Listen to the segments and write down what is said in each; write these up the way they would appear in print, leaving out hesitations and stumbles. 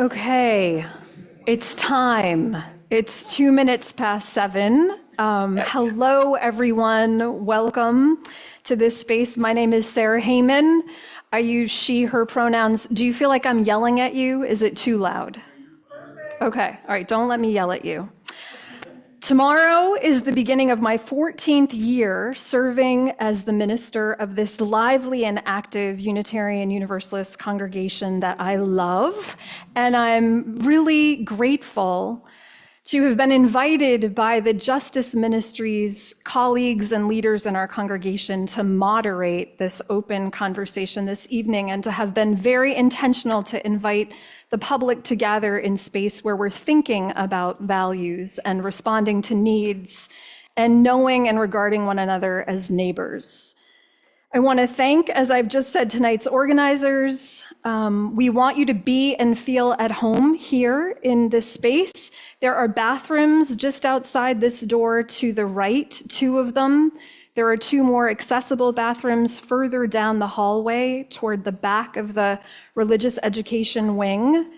Okay, it's time. It's 2 minutes past 7. Hello, everyone. Welcome to this space. My name is Sarah Heyman. I use she, her pronouns. Do you feel like I'm yelling at you? Is it too loud? Okay, all right, don't let me yell at you. Tomorrow is the beginning of my 14th year serving as the minister of this lively and active Unitarian Universalist congregation that I love. And I'm really grateful to have been invited by the Justice Ministry's colleagues and leaders in our congregation to moderate this open conversation this evening, and to have been very intentional to invite the public to gather in space where we're thinking about values and responding to needs and knowing and regarding one another as neighbors. I want to thank, as I've just said, tonight's organizers. We want you to be and feel at home here in this space. There are bathrooms just outside this door to the right, 2 of them. There are 2 more accessible bathrooms further down the hallway toward the back of the religious education wing.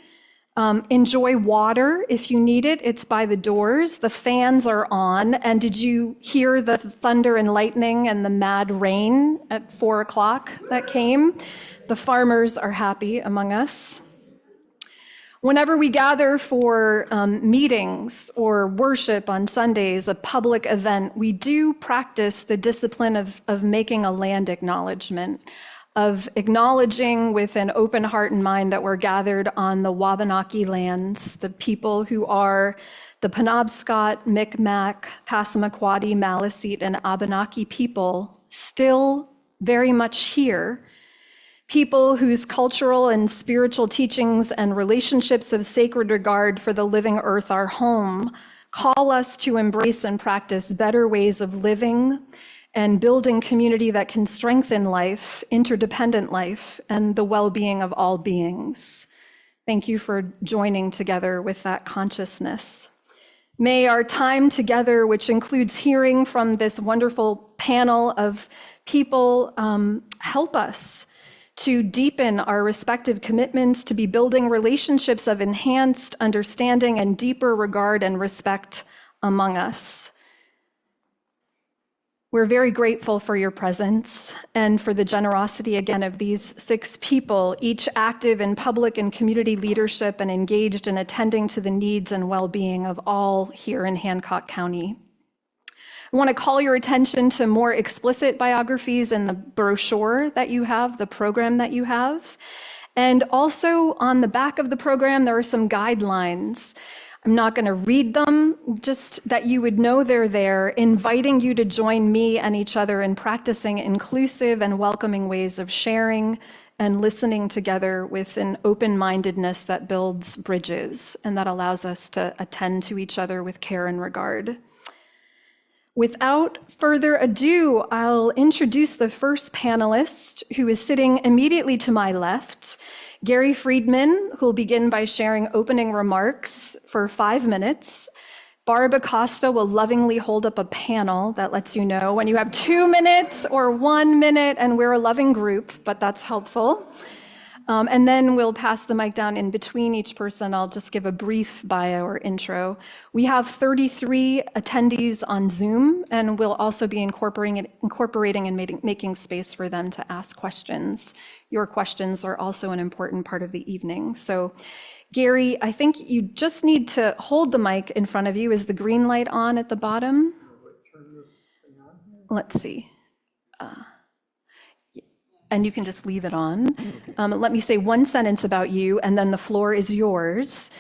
Enjoy water if you need it. It's by the doors. The fans are on. And did you hear the thunder and lightning and the mad rain at 4 o'clock that came? The farmers are happy among us. Whenever we gather for meetings or worship on Sundays, a public event, we do practice the discipline of making a land acknowledgement, of acknowledging with an open heart and mind that we're gathered on the Wabanaki lands, the people who are the Penobscot, Micmac, Passamaquoddy, Maliseet, and Abenaki people, still very much here. People whose cultural and spiritual teachings and relationships of sacred regard for the living earth, our home, call us to embrace and practice better ways of living and building community that can strengthen life, interdependent life, and the well-being of all beings. Thank you for joining together with that consciousness. May our time together, which includes hearing from this wonderful panel of people, help us to deepen our respective commitments to be building relationships of enhanced understanding and deeper regard and respect among us. We're very grateful for your presence and for the generosity, again, of these 6 people, each active in public and community leadership and engaged in attending to the needs and well-being of all here in Hancock County. I want to call your attention to more explicit biographies in the brochure that you have, the program that you have. And also on the back of the program, there are some guidelines. I'm not going to read them, just that you would know they're there, inviting you to join me and each other in practicing inclusive and welcoming ways of sharing and listening together with an open-mindedness that builds bridges and that allows us to attend to each other with care and regard. Without further ado, I'll introduce the first panelist, who is sitting immediately to my left, Gary Friedman, who will begin by sharing opening remarks for 5 minutes. Barb Acosta will lovingly hold up a panel that lets you know when you have 2 minutes or 1 minute, and we're a loving group, but that's helpful. And then we'll pass the mic down in between each person. I'll just give a brief bio or intro. We have 33 attendees on Zoom, and we'll also be incorporating and making space for them to ask questions. Your questions are also an important part of the evening. So Gary, I think you just need to hold the mic in front of you. Is the green light on at the bottom? Let's see. And you can just leave it on. Let me say 1 sentence about you, and then the floor is yours.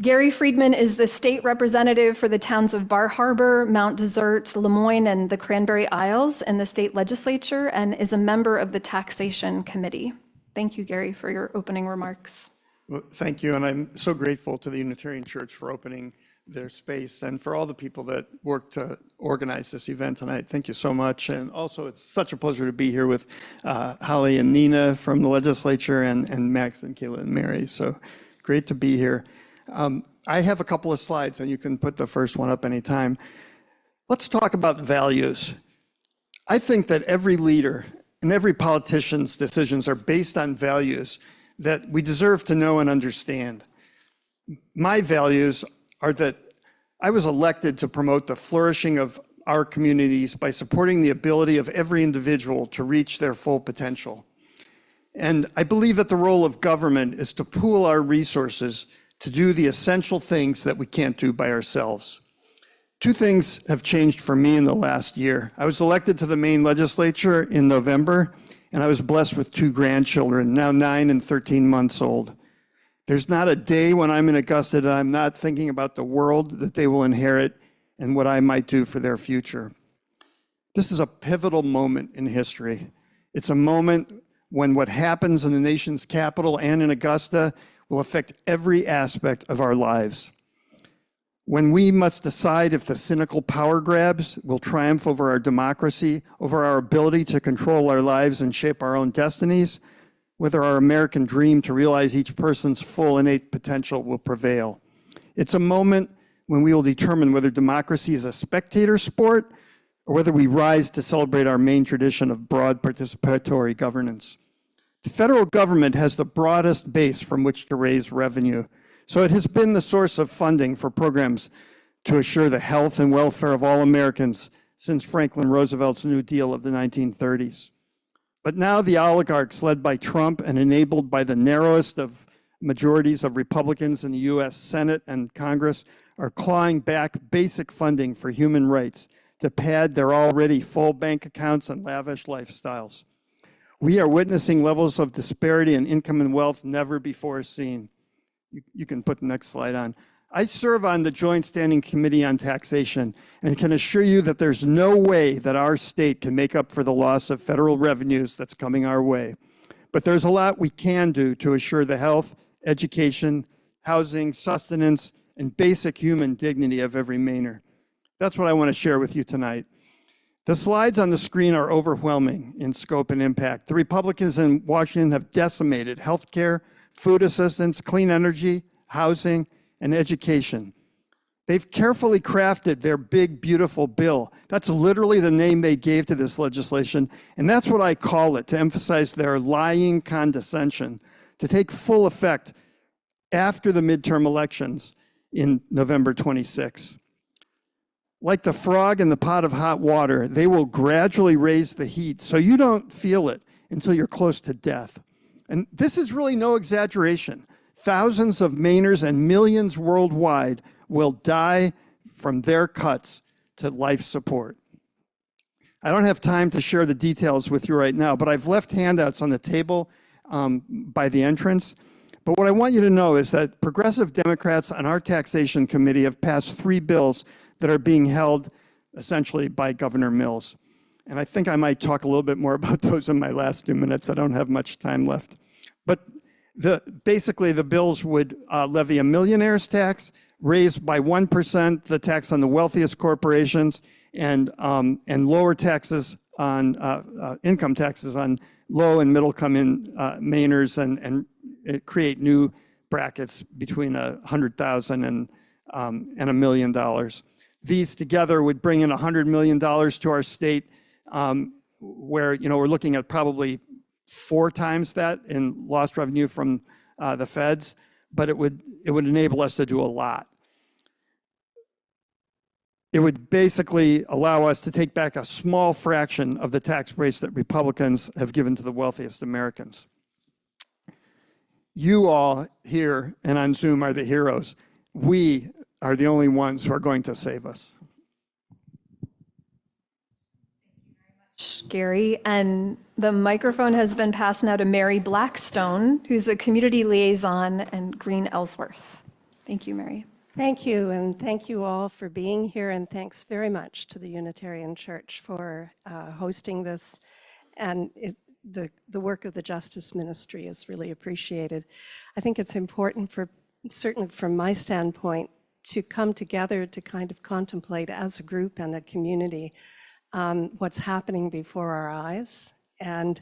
Gary Friedman is the state representative for the towns of Bar Harbor, Mount Desert, Lemoyne, and the Cranberry Isles in the state legislature, and is a member of the taxation committee. Thank you, Gary, for your opening remarks. Well, thank you, and I'm so grateful to the Unitarian Church for opening their space and for all the people that worked to organize this event tonight. Thank you so much. And also, it's such a pleasure to be here with Holly and Nina from the legislature and Max and Kayla and Mary. So great to be here. I have a couple of slides, and you can put the first one up anytime. Let's talk about values. I think that every leader and every politician's decisions are based on values that we deserve to know and understand. My values are that I was elected to promote the flourishing of our communities by supporting the ability of every individual to reach their full potential. And I believe that the role of government is to pool our resources to do the essential things that we can't do by ourselves. Two things have changed for me in the last year. I was elected to the Maine legislature in November, and I was blessed with two grandchildren, now 9 and 13 months old. There's not a day when I'm in Augusta that I'm not thinking about the world that they will inherit and what I might do for their future. This is a pivotal moment in history. It's a moment when what happens in the nation's capital and in Augusta will affect every aspect of our lives. When we must decide if the cynical power grabs will triumph over our democracy, over our ability to control our lives and shape our own destinies, whether our American dream to realize each person's full innate potential will prevail. It's a moment when we will determine whether democracy is a spectator sport or whether we rise to celebrate our main tradition of broad participatory governance. The federal government has the broadest base from which to raise revenue, so it has been the source of funding for programs to assure the health and welfare of all Americans since Franklin Roosevelt's New Deal of the 1930s. But now the oligarchs, led by Trump and enabled by the narrowest of majorities of Republicans in the US Senate and Congress, are clawing back basic funding for human rights to pad their already full bank accounts and lavish lifestyles. We are witnessing levels of disparity in income and wealth never before seen. You can put the next slide on. I serve on the Joint Standing Committee on Taxation and can assure you that there's no way that our state can make up for the loss of federal revenues that's coming our way. But there's a lot we can do to assure the health, education, housing, sustenance, and basic human dignity of every Mainer. That's what I want to share with you tonight. The slides on the screen are overwhelming in scope and impact. The Republicans in Washington have decimated healthcare, food assistance, clean energy, housing, and education. They've carefully crafted their big, beautiful bill. That's literally the name they gave to this legislation, and that's what I call it, to emphasize their lying condescension, to take full effect after the midterm elections in November 26. Like the frog in the pot of hot water, they will gradually raise the heat so you don't feel it until you're close to death. And this is really no exaggeration. Thousands of Mainers and millions worldwide will die from their cuts to life support. I don't have time to share the details with you right now, but I've left handouts on the table by the entrance. But what I want you to know is that progressive Democrats on our taxation committee have passed 3 bills that are being held essentially by Governor Mills. And I think I might talk a little bit more about those in my last 2 minutes. I don't have much time left. But basically the bills would levy a millionaire's tax, raise by 1% the tax on the wealthiest corporations, and lower taxes on income taxes on low and middle income Mainers, and create new brackets between $100,000 and $1 million. These together would bring in $100 million to our state, where we're looking at probably 4 times that in lost revenue from the feds, but it would enable us to do a lot. It would basically allow us to take back a small fraction of the tax breaks that Republicans have given to the wealthiest Americans. You all here and on Zoom are the heroes. We are the only ones who are going to save us. Gary, and the microphone has been passed now to Mary Blackstone, who's a community liaison in Green Ellsworth. Thank you, Mary. Thank you, and thank you all for being here, and thanks very much to the Unitarian Church for hosting this. And the work of the Justice Ministry is really appreciated. I think it's important, certainly from my standpoint, to come together to kind of contemplate as a group and a community what's happening before our eyes. And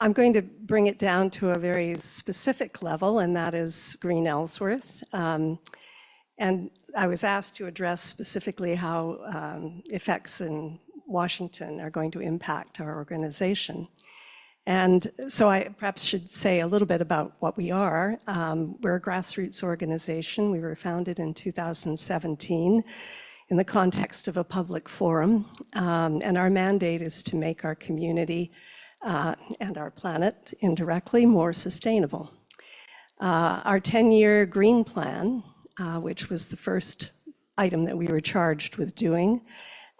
I'm going to bring it down to a very specific level, and that is Green Ellsworth. And I was asked to address specifically how effects in Washington are going to impact our organization. And so I perhaps should say a little bit about what we are. We're a grassroots organization. We were founded in 2017 in the context of a public forum. And our mandate is to make our community and our planet indirectly more sustainable. Our 10-year green plan, which was the first item that we were charged with doing,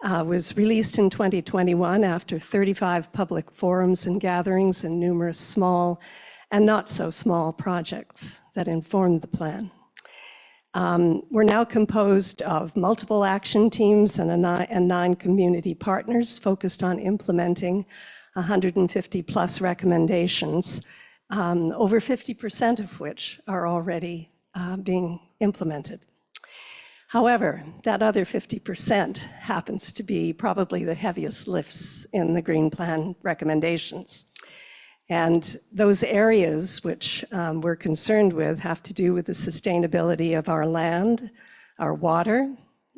was released in 2021 after 35 public forums and gatherings and numerous small and not so small projects that informed the plan. We're now composed of multiple action teams and 9 community partners focused on implementing 150 plus recommendations, over 50% of which are already being implemented. However, that other 50% happens to be probably the heaviest lifts in the Green Plan recommendations. And those areas which we're concerned with have to do with the sustainability of our land, our water,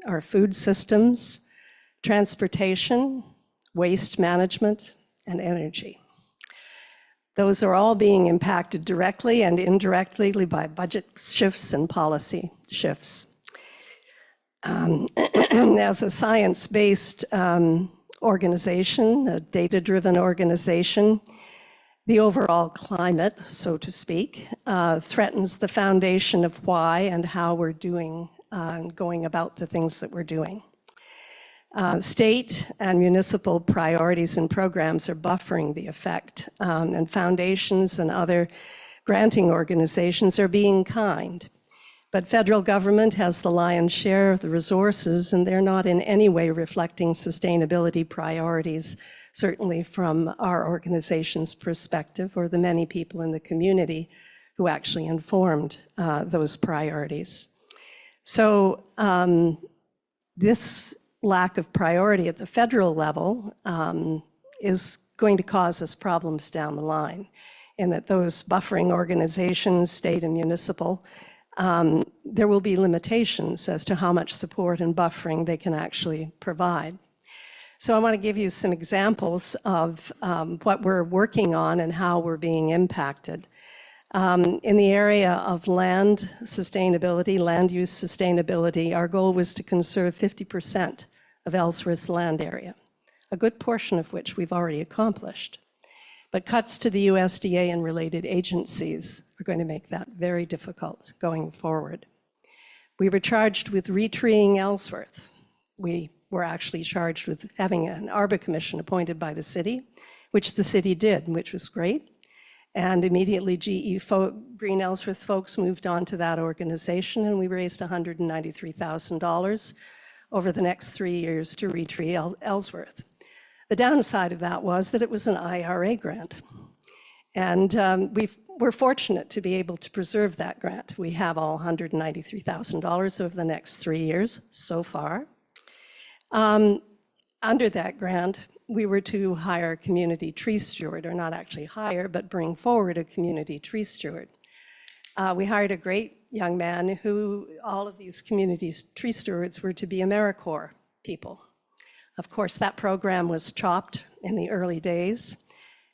our food systems, transportation, waste management, and energy. Those are all being impacted directly and indirectly by budget shifts and policy shifts. As a science-based organization, a data-driven organization, the overall climate, so to speak, threatens the foundation of why and how we're doing, going about the things that we're doing. State and municipal priorities and programs are buffering the effect, and foundations and other granting organizations are being kind. But federal government has the lion's share of the resources, and they're not in any way reflecting sustainability priorities, certainly from our organization's perspective or the many people in the community who actually informed those priorities. So this lack of priority at the federal level is going to cause us problems down the line, in that those buffering organizations, state and municipal, there will be limitations as to how much support and buffering they can actually provide. So I want to give you some examples of what we're working on and how we're being impacted. In the area of land sustainability, land use sustainability, our goal was to conserve 50% of Ellsworth's land area, a good portion of which we've already accomplished. But cuts to the USDA and related agencies are going to make that very difficult going forward. We were charged with retreeing Ellsworth. We were actually charged with having an Arbor Commission appointed by the city, which the city did, which was great. And immediately Green Ellsworth folks moved on to that organization, and we raised $193,000 over the next 3 years to retree Ellsworth. The downside of that was that it was an IRA grant. And we're fortunate to be able to preserve that grant. We have all $193,000 over the next 3 years so far. Under that grant, we were to hire a community tree steward, or not actually hire, but bring forward a community tree steward. We hired a great young man who, all of these community tree stewards were to be AmeriCorps people. Of course, that program was chopped in the early days.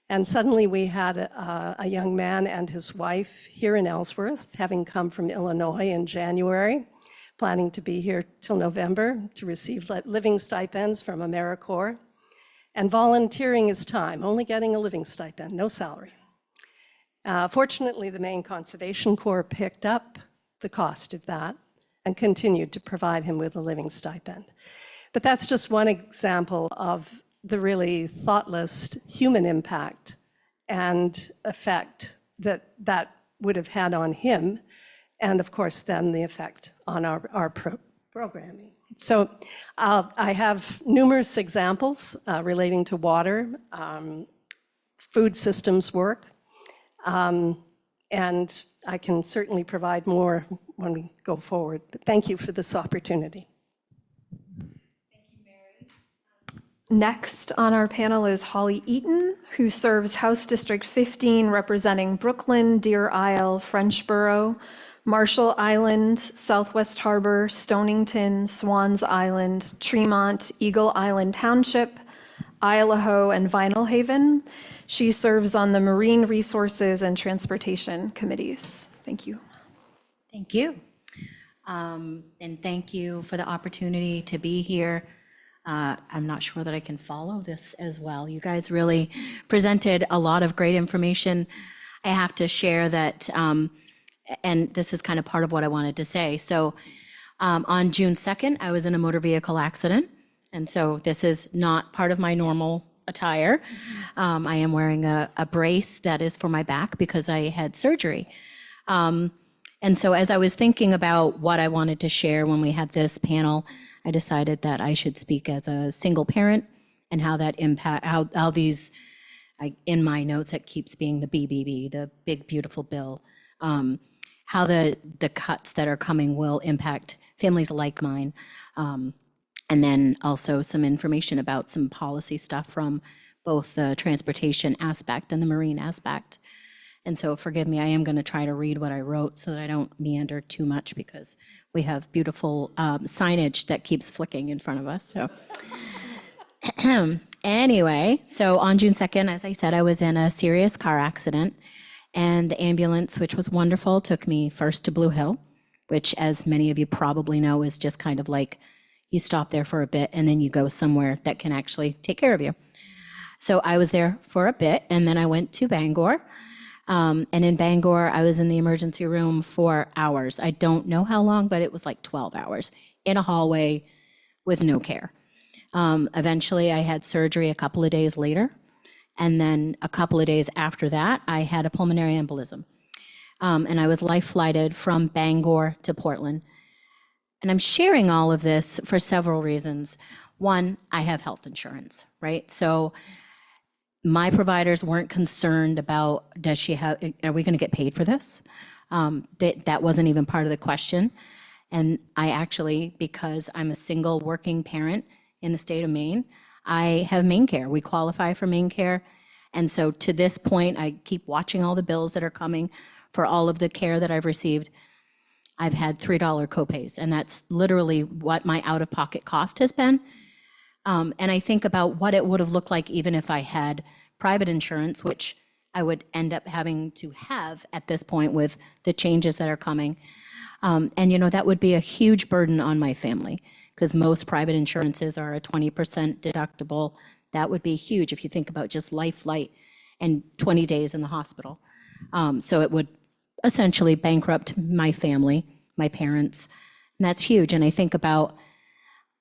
And suddenly we had a young man and his wife here in Ellsworth, having come from Illinois in January, planning to be here till November to receive living stipends from AmeriCorps, and volunteering his time, only getting a living stipend, no salary. Fortunately, the Maine Conservation Corps picked up the cost of that and continued to provide him with a living stipend. But that's just one example of the really thoughtless human impact and effect that that would have had on him, and of course then the effect on our programming. So I have numerous examples relating to water, food systems work, and I can certainly provide more when we go forward. But thank you for this opportunity. Next on our panel is Holly Eaton, who serves House District 15, representing Brooklyn, Deer Isle, Frenchboro, Marshall Island, Southwest Harbor, Stonington, Swans Island, Tremont, Eagle Island Township, Islaho, and Vinyl Haven. She serves on the Marine Resources and Transportation Committees. Thank you. Thank you. And thank you for the opportunity to be here. I'm not sure that I can follow this as well. You guys really presented a lot of great information. I have to share that, and this is kind of part of what I wanted to say. So on June 2nd, I was in a motor vehicle accident. And so this is not part of my normal attire. I am wearing a brace that is for my back because I had surgery. And so as I was thinking about what I wanted to share when we had this panel, I decided that I should speak as a single parent and how that impact, how these, in my notes, it keeps being the BBB, the big beautiful bill, how the cuts that are coming will impact families like mine. And then also some information about some policy stuff from both the transportation aspect and the marine aspect. And so forgive me, I am going to try to read what I wrote so that I don't meander too much because we have beautiful signage that keeps flicking in front of us. So anyway, so on June 2nd, as I said, I was in a serious car accident, and the ambulance, which was wonderful, took me first to Blue Hill, which, as many of you probably know, is just kind of like you stop there for a bit and then you go somewhere that can actually take care of you. So I was there for a bit, and then I went to Bangor. And in Bangor, I was in the emergency room for hours. I don't know how long, but it was like 12 hours in a hallway with no care. Eventually, I had surgery a couple of days later. And then a couple of days after that, I had a pulmonary embolism. And I was life flighted from Bangor to Portland. And I'm sharing all of this for several reasons. One, I have health insurance, right? So my providers weren't concerned about, does she have, are we going to get paid for this? That wasn't even part of the question. And I actually, because I'm a single working parent in the state of Maine, I have Maine Care. We qualify for Maine Care. And so to this point, I keep watching all the bills that are coming for all of the care that I've received. I've had $3 copays, and that's literally what my out-of-pocket cost has been. And I think about what it would have looked like even if I had private insurance, which I would end up having to have at this point with the changes that are coming. And, you know, that would be a huge burden on my family because most private insurances are a 20% deductible. That would be huge if you think about just life flight and 20 days in the hospital. So it would essentially bankrupt my family, my parents, and that's huge. And I think about,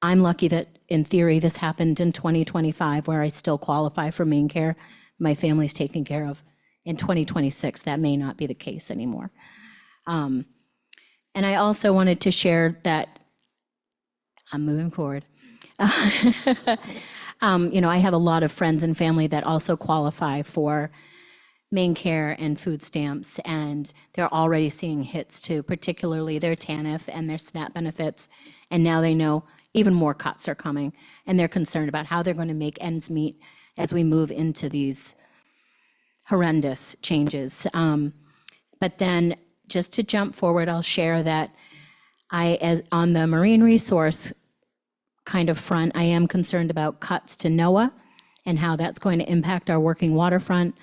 I'm lucky that in theory, this happened in 2025 where I still qualify for Maine Care. My family's taken care of. In 2026, that may not be the case anymore. And I also wanted to share that I'm moving forward. You know, I have a lot of friends and family that also qualify for Maine Care and food stamps, and they're already seeing hits to particularly their TANF and their SNAP benefits. And now they know even more cuts are coming, and they're concerned about how they're going to make ends meet as we move into these horrendous changes. But then just to jump forward, I'll share that on the marine resource kind of front, I am concerned about cuts to NOAA and how that's going to impact our working waterfront,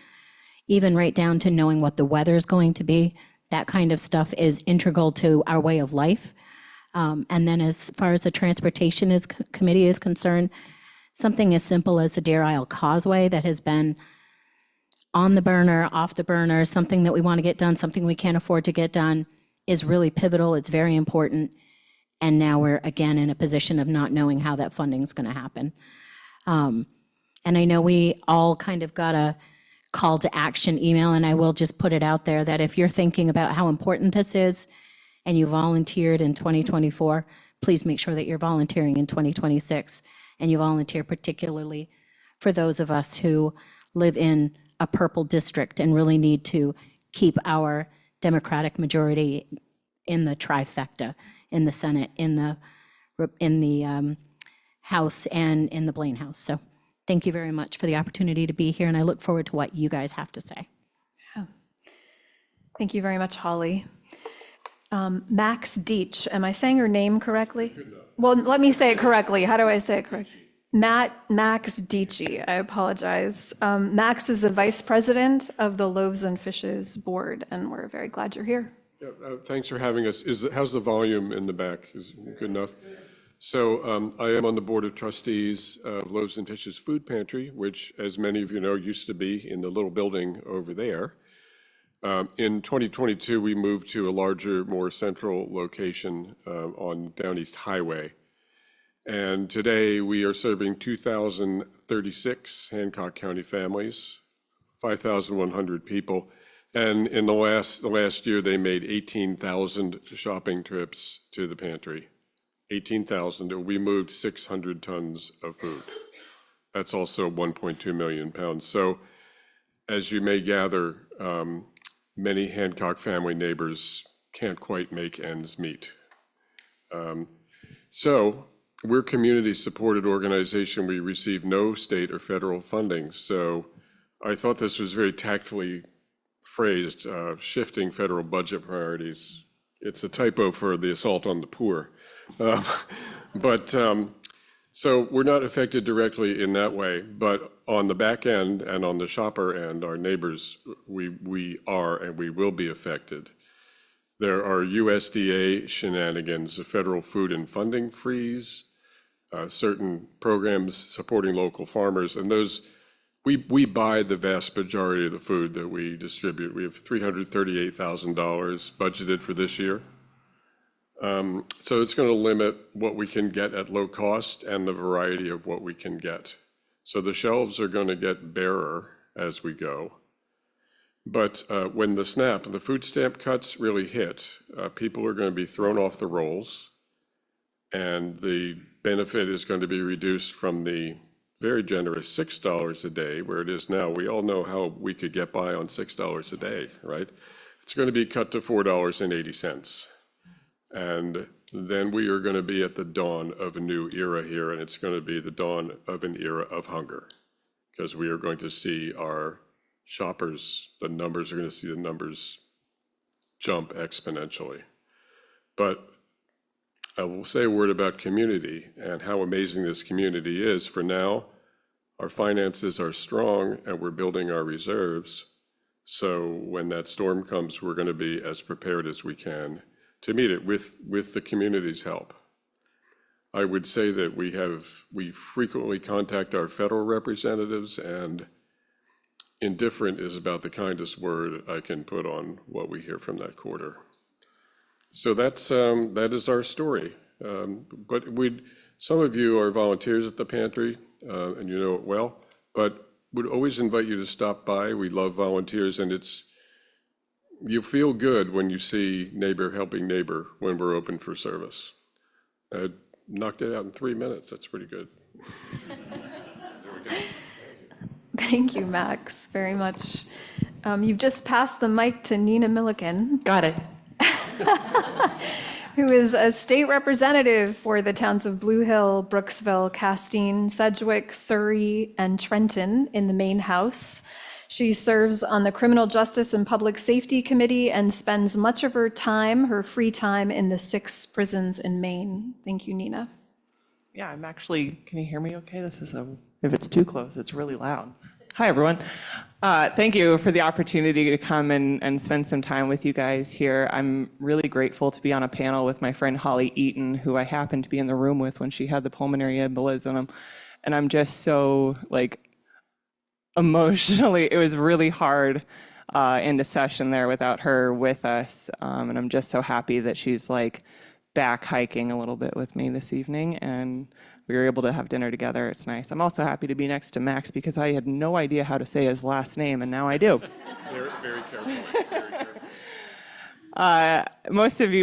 even right down to knowing what the weather is going to be. That kind of stuff is integral to our way of life. And then as far as the transportation committee is concerned, something as simple as the Deer Isle Causeway that has been on the burner, off the burner, something that we want to get done, something we can't afford to get done, is really pivotal. It's very important. And now we're again in a position of not knowing how that funding is going to happen. And I know we all kind of got a call to action email, and I will just put it out there that if you're thinking about how important this is, and you volunteered in 2024, please make sure that you're volunteering in 2026. And you volunteer particularly for those of us who live in a purple district and really need to keep our Democratic majority in the trifecta, in the Senate, in the House, and in the Blaine House. So thank you very much for the opportunity to be here, and I look forward to what you guys have to say. Thank you very much, Holly. Max Deach, am I saying her name correctly? Well, let me say it correctly. How do I say it correctly? Max Dici, I apologize. Max is the vice president of the Loaves and Fishes Board, and we're very glad you're here. Yeah, thanks for having us. How's the volume in the back? Is it good enough? So I am on the Board of Trustees of Loaves and Fishes Food Pantry, which, as many of you know, used to be in the little building over there. In 2022, we moved to a larger, more central location on Down East Highway. And today we are serving 2,036 Hancock County families, 5,100 people. And in the last year, they made 18,000 shopping trips to the pantry. 18,000. We moved 600 tons of food. That's also 1.2 million pounds. So as you may gather, many Hancock family neighbors can't quite make ends meet. So we're a community-supported organization. We receive no state or federal funding. So I thought this was very tactfully phrased, shifting federal budget priorities. It's a typo for the assault on the poor. So we're not affected directly in that way, but on the back end and on the shopper end, our neighbors, we are and we will be affected. There are USDA shenanigans, a federal food and funding freeze, certain programs supporting local farmers, and those, we buy the vast majority of the food that we distribute. We have $338,000 budgeted for this year. So it's going to limit what we can get at low cost and the variety of what we can get. So the shelves are going to get barer as we go. But when the food stamp cuts really hit, people are going to be thrown off the rolls, and the benefit is going to be reduced from the very generous $6 a day, where it is now. We all know how we could get by on $6 a day, right? It's going to be cut to $4.80. And then we are going to be at the dawn of a new era here, and it's going to be the dawn of an era of hunger, because we are going to see our shoppers, the numbers are going to see the numbers jump exponentially. But I will say a word about community and how amazing this community is. For now, our finances are strong and we're building our reserves. So when that storm comes, we're going to be as prepared as we can to meet it with the community's help. I would say that we frequently contact our federal representatives, and indifferent is about the kindest word I can put on what we hear from that quarter. So that is our story. But some of you are volunteers at the pantry, and you know it well, but we'd always invite you to stop by. We love volunteers, and you feel good when you see neighbor helping neighbor when we're open for service. I knocked it out in 3 minutes. That's pretty good. Thank you, Max, very much. You've just passed the mic to Nina Milliken. Got it. Who is a state representative for the towns of Blue Hill, Brooksville, Castine, Sedgwick, Surrey, and Trenton in the Maine House. She serves on the Criminal Justice and Public Safety Committee and spends much of her free time, in the 6 prisons in Maine. Thank you, Nina. Yeah, can you hear me okay? If it's too close, it's really loud. Hi, everyone. Thank you for the opportunity to come and spend some time with you guys here. I'm really grateful to be on a panel with my friend Holly Eaton, who I happened to be in the room with when she had the pulmonary embolism. And I'm just so, emotionally, it was really hard into session there without her with us. And I'm just so happy that she's back hiking a little bit with me this evening, and we were able to have dinner together. It's nice. I'm also happy to be next to Max because I had no idea how to say his last name, and now I do. Very, very careful. Very careful.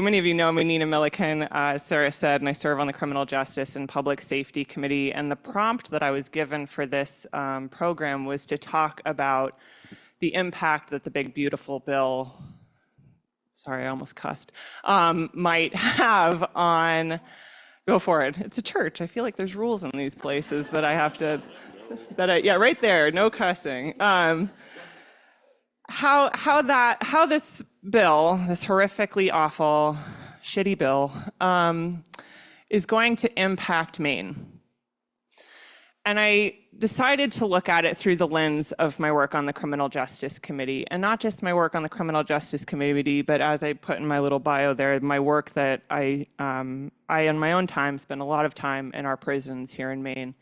Many of you know me, Nina Milliken, as Sarah said, and I serve on the Criminal Justice and Public Safety Committee. And the prompt that I was given for this program was to talk about the impact that the big, beautiful bill, sorry, I almost cussed, might have on, go for it. It's a church. I feel like there's rules in these places that I have to, yeah, right there, no cussing. How this bill, this horrifically awful, shitty bill, is going to impact Maine. And I decided to look at it through the lens of my work on the Criminal Justice Committee, and not just my work on the Criminal Justice Committee, but as I put in my little bio there, my work that I in my own time, spend a lot of time in our prisons here in Maine.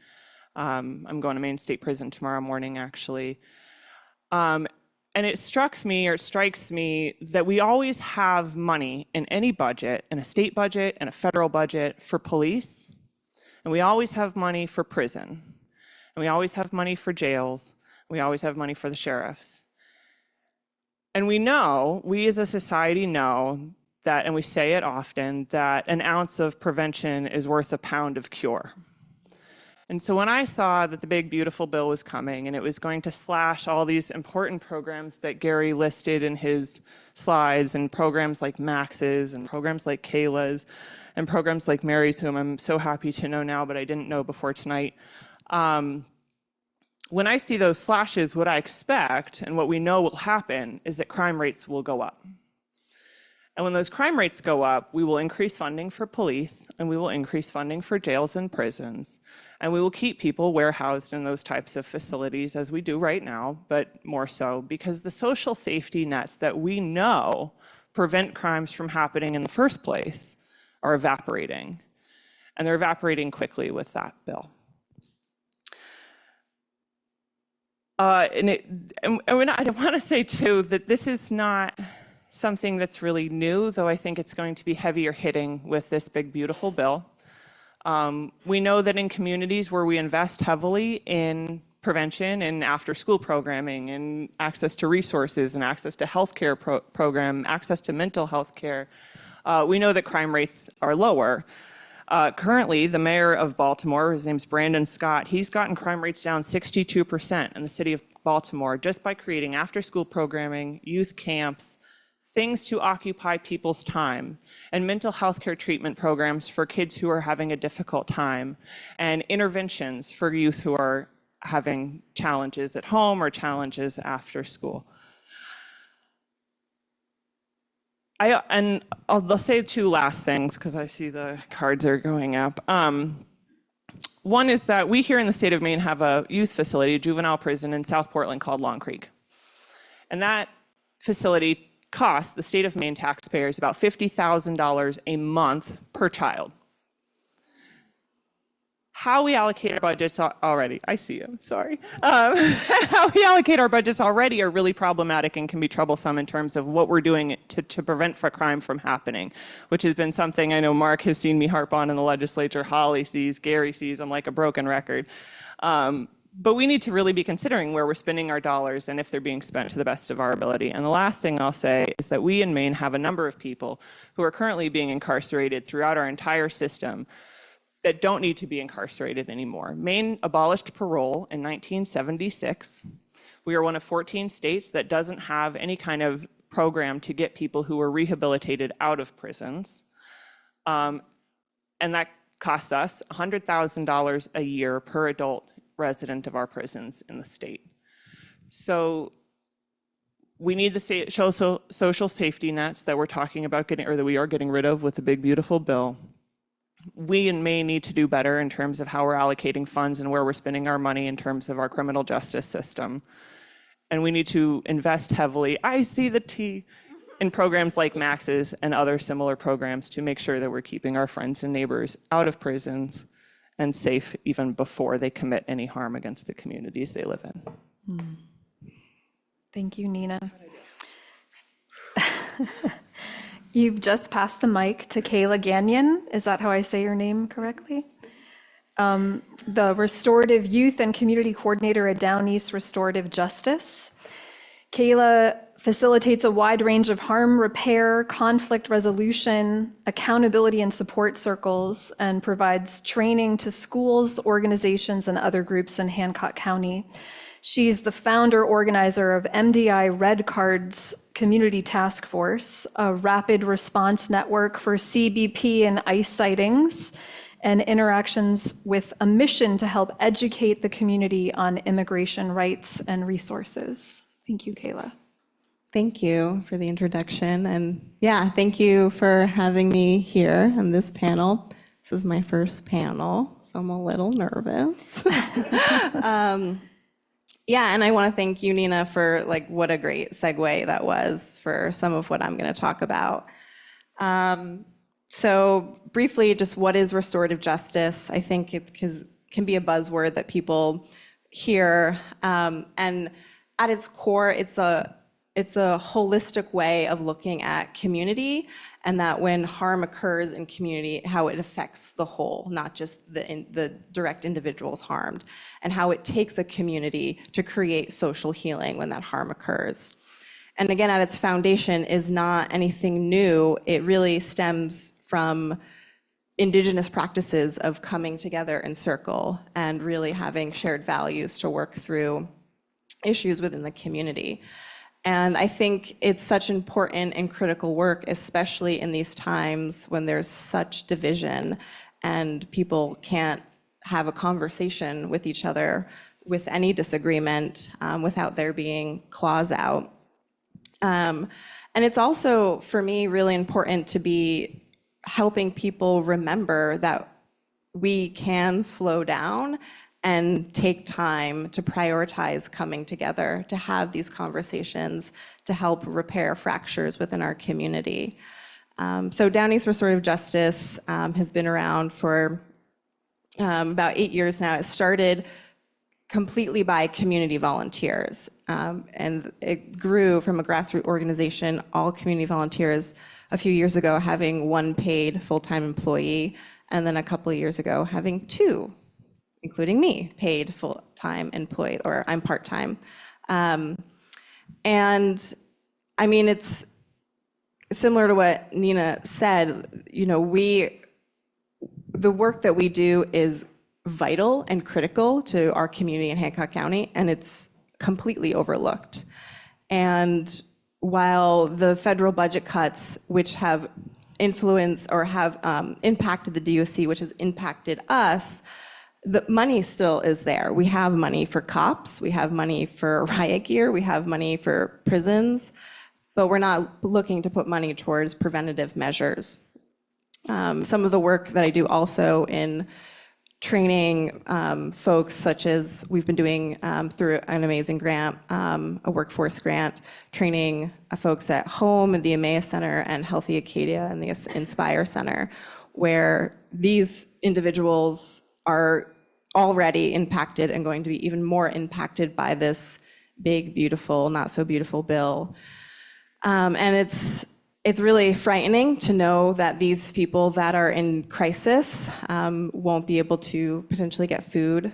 I'm going to Maine State Prison tomorrow morning, actually. And it strikes me that we always have money in any budget, in a state budget and a federal budget, for police, and we always have money for prison. And we always have money for jails. We always have money for the sheriffs. And we as a society know that, and we say it often, that an ounce of prevention is worth a pound of cure. And so when I saw that the big, beautiful bill was coming and it was going to slash all these important programs that Gary listed in his slides, and programs like Max's and programs like Kayla's and programs like Mary's, whom I'm so happy to know now, but I didn't know before tonight, when I see those slashes, what I expect and what we know will happen is that crime rates will go up. And when those crime rates go up, we will increase funding for police, and we will increase funding for jails and prisons, and we will keep people warehoused in those types of facilities as we do right now, but more so because the social safety nets that we know prevent crimes from happening in the first place are evaporating, and they're evaporating quickly with that bill. I want to say too that this is not something that's really new, though I think it's going to be heavier hitting with this big, beautiful bill. We know that in communities where we invest heavily in prevention and after-school programming and access to resources and access to healthcare program, access to mental health care, we know that crime rates are lower. Currently, the mayor of Baltimore, his name's Brandon Scott, he's gotten crime rates down 62% in the city of Baltimore just by creating after-school programming, youth camps, things to occupy people's time, and mental health care treatment programs for kids who are having a difficult time, and interventions for youth who are having challenges at home or challenges after school. I'll say two last things because I see the cards are going up. One is that we here in the state of Maine have a youth facility, a juvenile prison in South Portland called Long Creek. And that facility costs the state of Maine taxpayers about $50,000 a month per child. How we allocate our budgets already, I see you, sorry. How we allocate our budgets already are really problematic and can be troublesome in terms of what we're doing to prevent crime from happening, which has been something I know Mark has seen me harp on in the legislature, Holly sees, Gary sees, I'm like a broken record. But we need to really be considering where we're spending our dollars and if they're being spent to the best of our ability. And the last thing I'll say is that we in Maine have a number of people who are currently being incarcerated throughout our entire system that don't need to be incarcerated anymore. Maine abolished parole in 1976. We are one of 14 states that doesn't have any kind of program to get people who are rehabilitated out of prisons. And that costs us $100,000 a year per adult resident of our prisons in the state. So we need the social safety nets that we're talking about getting, or that we are getting rid of with the big, beautiful bill. We in Maine need to do better in terms of how we're allocating funds and where we're spending our money in terms of our criminal justice system. And we need to invest heavily, I see the T, in programs like Max's and other similar programs to make sure that we're keeping our friends and neighbors out of prisons and safe even before they commit any harm against the communities they live in. Thank you, Nina. You've just passed the mic to Kayla Gagnon. Is that how I say your name correctly? The Restorative Youth and Community Coordinator at Down East Restorative Justice. Kayla facilitates a wide range of harm repair, conflict resolution, accountability and support circles, and provides training to schools, organizations, and other groups in Hancock County. She's the founder organizer of MDI Red Cards Community Task Force, a rapid response network for CBP and ICE sightings and interactions with a mission to help educate the community on immigration rights and resources. Thank you, Kayla. Thank you for the introduction. And yeah, thank you for having me here on this panel. This is my first panel, so I'm a little nervous. Yeah, and I want to thank you, Nina, for like what a great segue that was for some of what I'm going to talk about. So briefly, just what is restorative justice? I think it can be a buzzword that people hear, and at its core, it's a holistic way of looking at community, and that when harm occurs in community, how it affects the whole, not just the direct individuals harmed, and how it takes a community to create social healing when that harm occurs. And again, at its foundation is not anything new. It really stems from Indigenous practices of coming together in circle and really having shared values to work through issues within the community. And I think it's such important and critical work, especially in these times when there's such division and people can't have a conversation with each other with any disagreement without there being claws out. And it's also, for me, really important to be helping people remember that we can slow down and take time to prioritize coming together, to have these conversations, to help repair fractures within our community. So Down East Restorative Justice has been around for about 8 years now. It started completely by community volunteers, and it grew from a grassroots organization, all community volunteers, a few years ago having one paid full-time employee, and then a couple of years ago having two, including me, paid full-time employee, or I'm part-time. And I mean, it's similar to what Nina said, you know, the work that we do is vital and critical to our community in Hancock County, and it's completely overlooked. And while the federal budget cuts, which have influenced or have impacted the DOC, which has impacted us, the money still is there. We have money for cops, we have money for riot gear, we have money for prisons, but we're not looking to put money towards preventative measures. Some of the work that I do also in training folks, such as we've been doing through an amazing grant, a workforce grant, training folks at home in the Emmaus Center and Healthy Acadia and the Inspire Center, where these individuals are already impacted and going to be even more impacted by this big, beautiful, not so beautiful bill. And it's really frightening to know that these people that are in crisis won't be able to potentially get food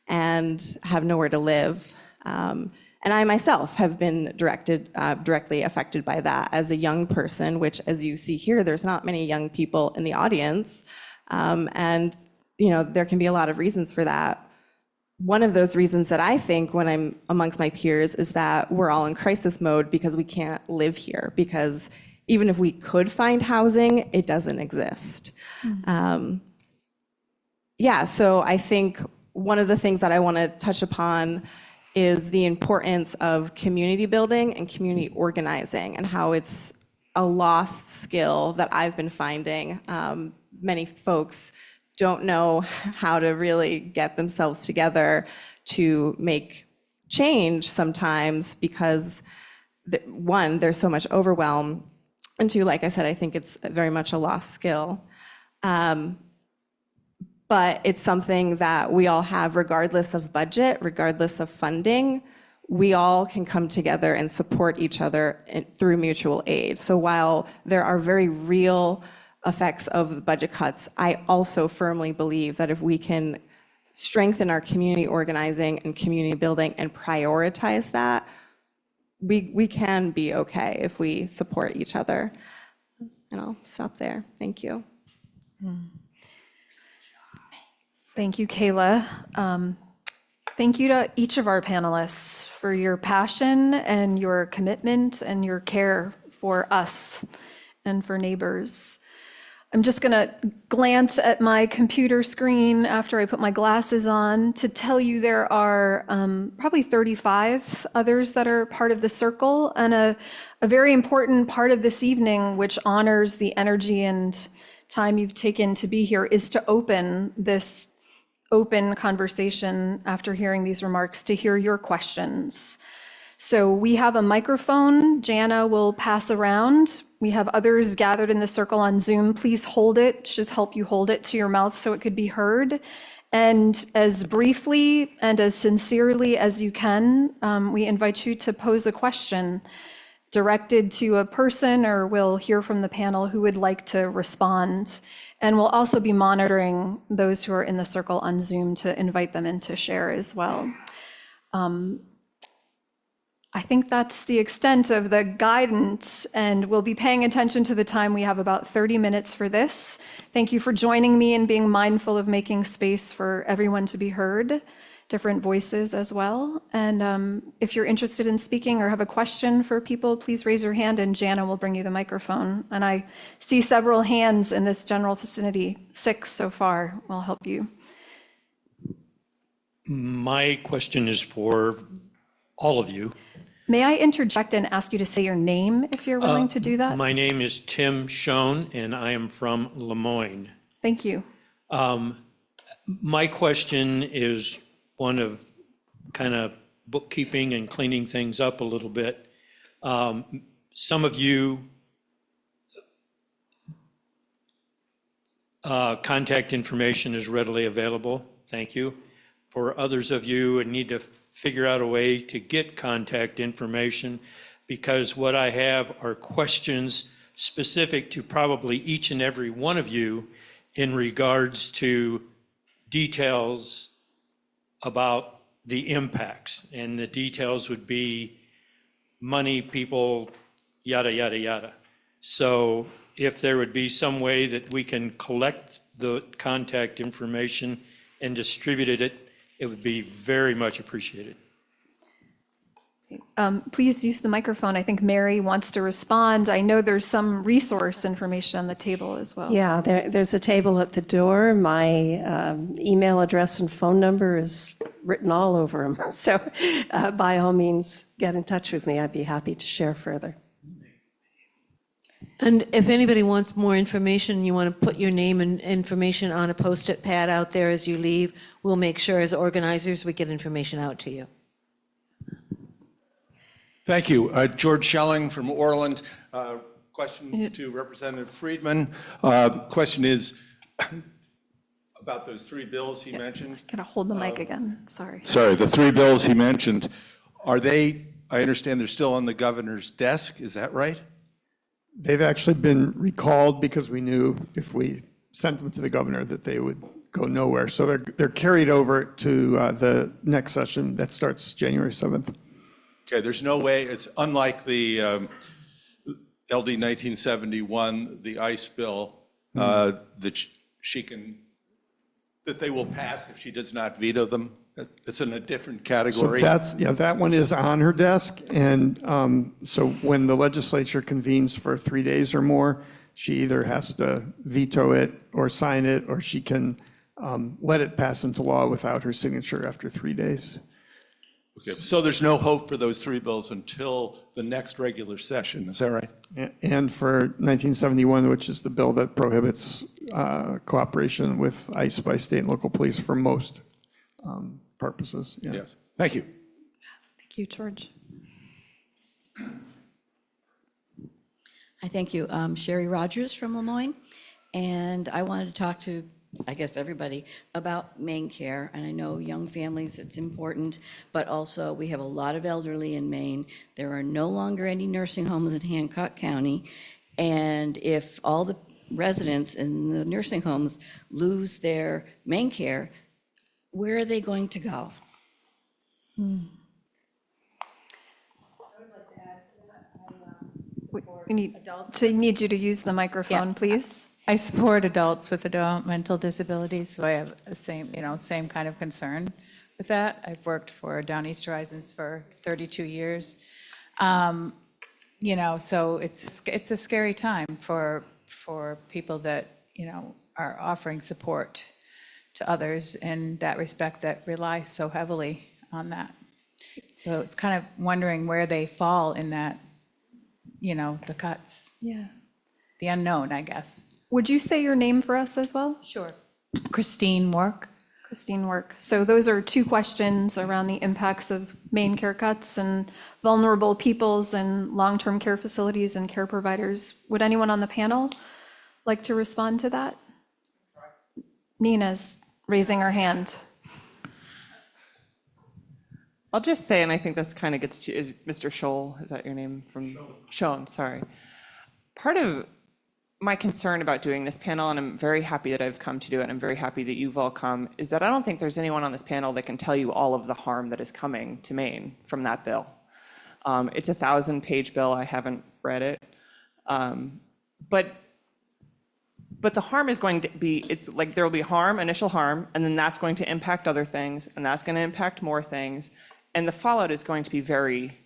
and have nowhere to live. And I myself have been directly affected by that as a young person, which, as you see here, there's not many young people in the audience. And you know, there can be a lot of reasons for that. One of those reasons that I think when I'm amongst my peers is that we're all in crisis mode because we can't live here, because even if we could find housing, it doesn't exist. Yeah, so I think one of the things that I want to touch upon is the importance of community building and community organizing, and how it's a lost skill that I've been finding. Many folks don't know how to really get themselves together to make change sometimes because, one, there's so much overwhelm, and two, like I said, I think it's very much a lost skill. But it's something that we all have regardless of budget, regardless of funding. We all can come together and support each other through mutual aid. So while there are very real effects of the budget cuts, I also firmly believe that if we can strengthen our community organizing and community building and prioritize that, we can be okay if we support each other. And I'll stop there. Thank you. Thank you, Kayla. Thank you to each of our panelists for your passion and your commitment and your care for us and for neighbors. I'm just going to glance at my computer screen after I put my glasses on to tell you there are probably 35 others that are part of the circle, and a very important part of this evening, which honors the energy and time you've taken to be here is to open this open conversation after hearing these remarks, to hear your questions. So we have a microphone Jana will pass around. We have others gathered in the circle on Zoom. Please hold it, just help you hold it to your mouth so it could be heard. And as briefly and as sincerely as you can, we invite you to pose a question directed to a person, or we'll hear from the panel who would like to respond. And we'll also be monitoring those who are in the circle on Zoom to invite them in to share as well. I think that's the extent of the guidance, and we'll be paying attention to the time. We have about 30 minutes for this. Thank you for joining me and being mindful of making space for everyone to be heard, different voices as well. And if you're interested in speaking or have a question for people, please raise your hand and Jana will bring you the microphone. And I see several hands in this general vicinity, 6 so far. Will help you. My question is for all of you. May I interject and ask you to say your name if you're willing to do that? My name is Tim Schoen, and I am from Lemoyne. Thank you. My question is one of kind of bookkeeping and cleaning things up a little bit. Some of you, contact information is readily available. Thank you. For others of you, I need to figure out a way to get contact information, because what I have are questions specific to probably each and every one of you in regards to details about the impacts. And the details would be money, people, yada, yada, yada. So if there would be some way that we can collect the contact information and distribute it, it would be very much appreciated. Please use the microphone. I think Mary wants to respond. I know there's some resource information on the table as well. Yeah, there's a table at the door. My email address and phone number is written all over them. So by all means, get in touch with me. I'd be happy to share further. And if anybody wants more information, you want to put your name and information on a Post-it pad out there as you leave, we'll make sure as organizers we get information out to you. Thank you. George Schelling from Orland. Question to Representative Friedman. Question is about those 3 bills he mentioned. Gotta hold the mic again, sorry. Sorry, the 3 bills he mentioned, are they, I understand they're still on the governor's desk, is that right? They've actually been recalled because we knew if we sent them to the governor that they would go nowhere. So they're carried over to the next session that starts January 7th. Okay, there's no way, it's unlike the LD 1971, the ICE bill, that she can, that they will pass if she does not veto them. It's in a different category. So that's, yeah, that one is on her desk. And so when the legislature convenes for 3 days or more, she either has to veto it or sign it, or she can let it pass into law without her signature after 3 days. Okay, so there's no hope for those 3 bills until the next regular session, is that right? And for 1971, which is the bill that prohibits cooperation with ICE by state and local police for most purposes. Yeah. Yes, thank you. Thank you, George. Hi, thank you. Sherry Rogers from Lemoyne, and I wanted to talk to, I guess, everybody about Maine care. And I know young families, it's important, but also we have a lot of elderly in Maine. There are no longer any nursing homes in Hancock County, and if all the residents in the nursing homes lose their Maine care, where are they going to go? We need you to use the microphone, please. I support adults with adult mental disabilities, so I have the same, same kind of concern with that. I've worked for Down East Horizons for 32 years. So it's a scary time for people that, are offering support to others in that respect that rely so heavily on that. So it's kind of wondering where they fall in that, the cuts. Yeah. The unknown, I guess. Would you say your name for us as well? Sure. Christine Work. Christine Work. So those are two questions around the impacts of Maine care cuts and vulnerable peoples and long-term care facilities and care providers. Would anyone on the panel like to respond to that? Nina's raising her hand. I'll just say, and I think this kind of gets to, is Mr. Scholl, is that your name from? Schoen, sorry. Part of my concern about doing this panel, and I'm very happy that I've come to do it, and I'm very happy that you've all come, is that I don't think there's anyone on this panel that can tell you all of the harm that is coming to Maine from that bill. It's a 1,000-page bill. I haven't read it. But the harm is going to be, it's like there will be harm, initial harm, and then that's going to impact other things, and that's going to impact more things. And the fallout is going to be very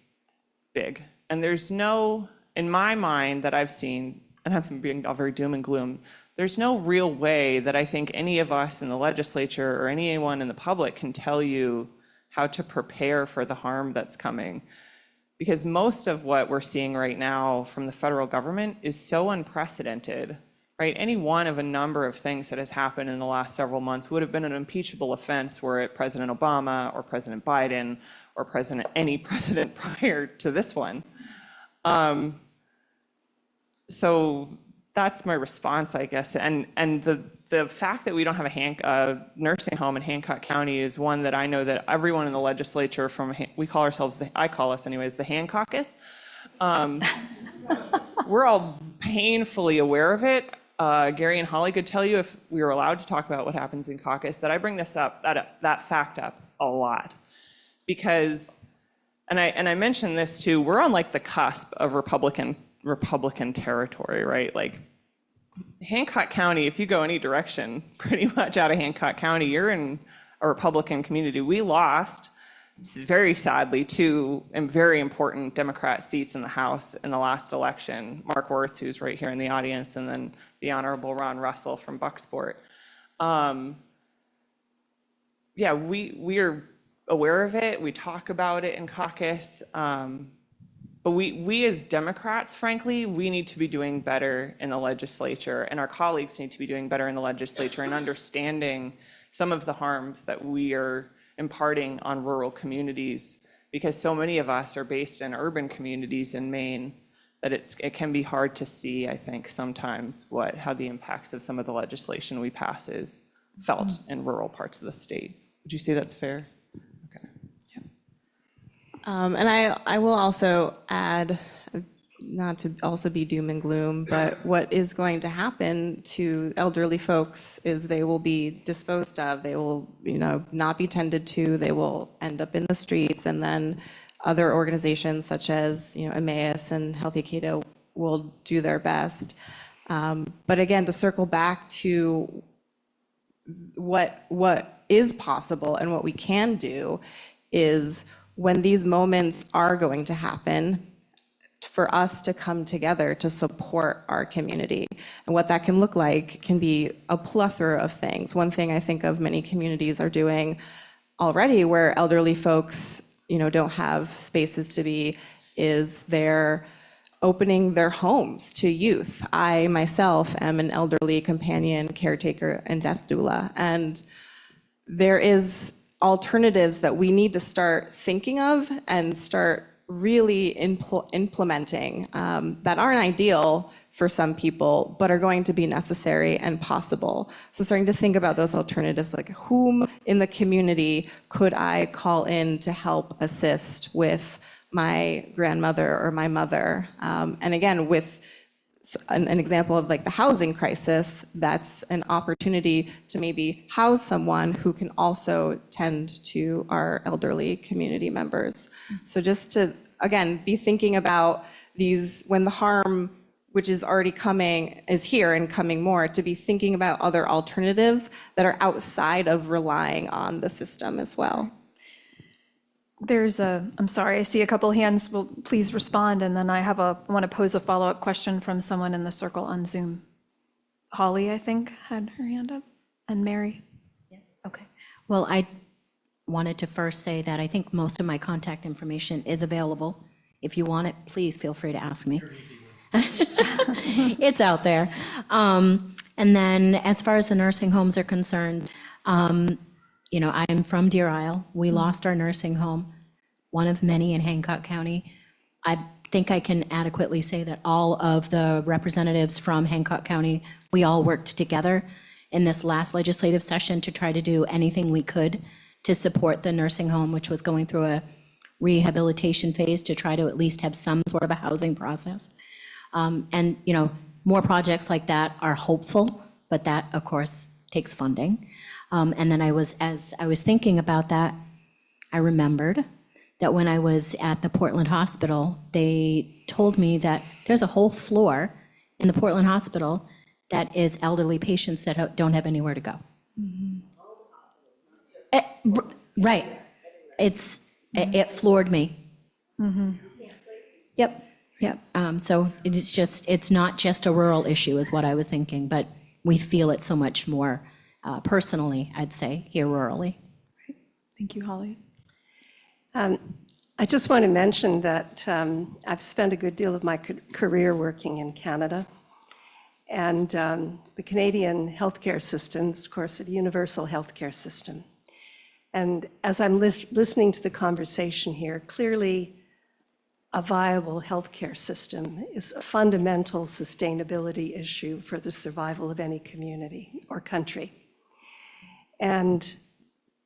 big. And there's no, in my mind, that I've seen, and I'm being all very doom and gloom, there's no real way that I think any of us in the legislature or anyone in the public can tell you how to prepare for the harm that's coming. Because most of what we're seeing right now from the federal government is so unprecedented, right? Any one of a number of things that has happened in the last several months would have been an impeachable offense were it President Obama or President Biden or any president prior to this one. So that's my response, I guess. And the fact that we don't have a nursing home in Hancock County is one that I know that everyone in the legislature we call ourselves, I call us anyways, the Hancockus. We're all painfully aware of it. Gary and Holly could tell you, if we were allowed to talk about what happens in caucus, that I bring this up, that fact up a lot. Because, and I mentioned this too, we're on like the cusp of Republican territory, right? Like Hancock County, if you go any direction, pretty much out of Hancock County, you're in a Republican community. We lost, very sadly, two very important Democrat seats in the House in the last election. Mark Worth, who's right here in the audience, and then the Honorable Ron Russell from Bucksport. Yeah, we are aware of it. We talk about it in caucus. But we as Democrats, frankly, we need to be doing better in the legislature, and our colleagues need to be doing better in the legislature and understanding some of the harms that we are imparting on rural communities, because so many of us are based in urban communities in Maine that it can be hard to see, I think, sometimes how the impacts of some of the legislation we pass is felt in rural parts of the state. Would you say that's fair? And I will also add, not to also be doom and gloom, but what is going to happen to elderly folks is they will be disposed of. They will, not be tended to. They will end up in the streets, and then other organizations such as, Emmaus and Healthy Cato will do their best. But again, to circle back to what is possible and what we can do is, when these moments are going to happen, for us to come together to support our community. And what that can look like can be a plethora of things. One thing I think of many communities are doing already, where elderly folks, don't have spaces to be, is they're opening their homes to youth. I myself am an elderly companion, caretaker, and death doula. And there is alternatives that we need to start thinking of and start really implementing that aren't ideal for some people, but are going to be necessary and possible. So starting to think about those alternatives, like whom in the community could I call in to help assist with my grandmother or my mother? And again, with an example of like the housing crisis, that's an opportunity to maybe house someone who can also tend to our elderly community members. So just to, again, be thinking about these, when the harm, which is already coming, is here and coming more, to be thinking about other alternatives that are outside of relying on the system as well. I'm sorry, I see a couple hands. Well, please respond, and then I want to pose a follow-up question from someone in the circle on Zoom. Holly, I think, had her hand up, and Mary. Yeah. Okay. Well, I wanted to first say that I think most of my contact information is available. If you want it, please feel free to ask me. It's out there. And then as far as the nursing homes are concerned, you know, I'm from Deer Isle. We lost our nursing home, one of many in Hancock County. I think I can adequately say that all of the representatives from Hancock County, we all worked together in this last legislative session to try to do anything we could to support the nursing home, which was going through a rehabilitation phase to try to at least have some sort of a housing process. And, you know, more projects like that are hopeful, but that, of course, takes funding. And then as I was thinking about that, I remembered that when I was at the Portland Hospital, they told me that there's a whole floor in the Portland Hospital that is elderly patients that don't have anywhere to go. Right. It floored me. Yep. So it's not just a rural issue is what I was thinking, but we feel it so much more personally, I'd say, here rurally. Thank you, Holly. I just want to mention that I've spent a good deal of my career working in Canada. And the Canadian healthcare system is, of course, a universal healthcare system. And as I'm listening to the conversation here, clearly a viable healthcare system is a fundamental sustainability issue for the survival of any community or country. And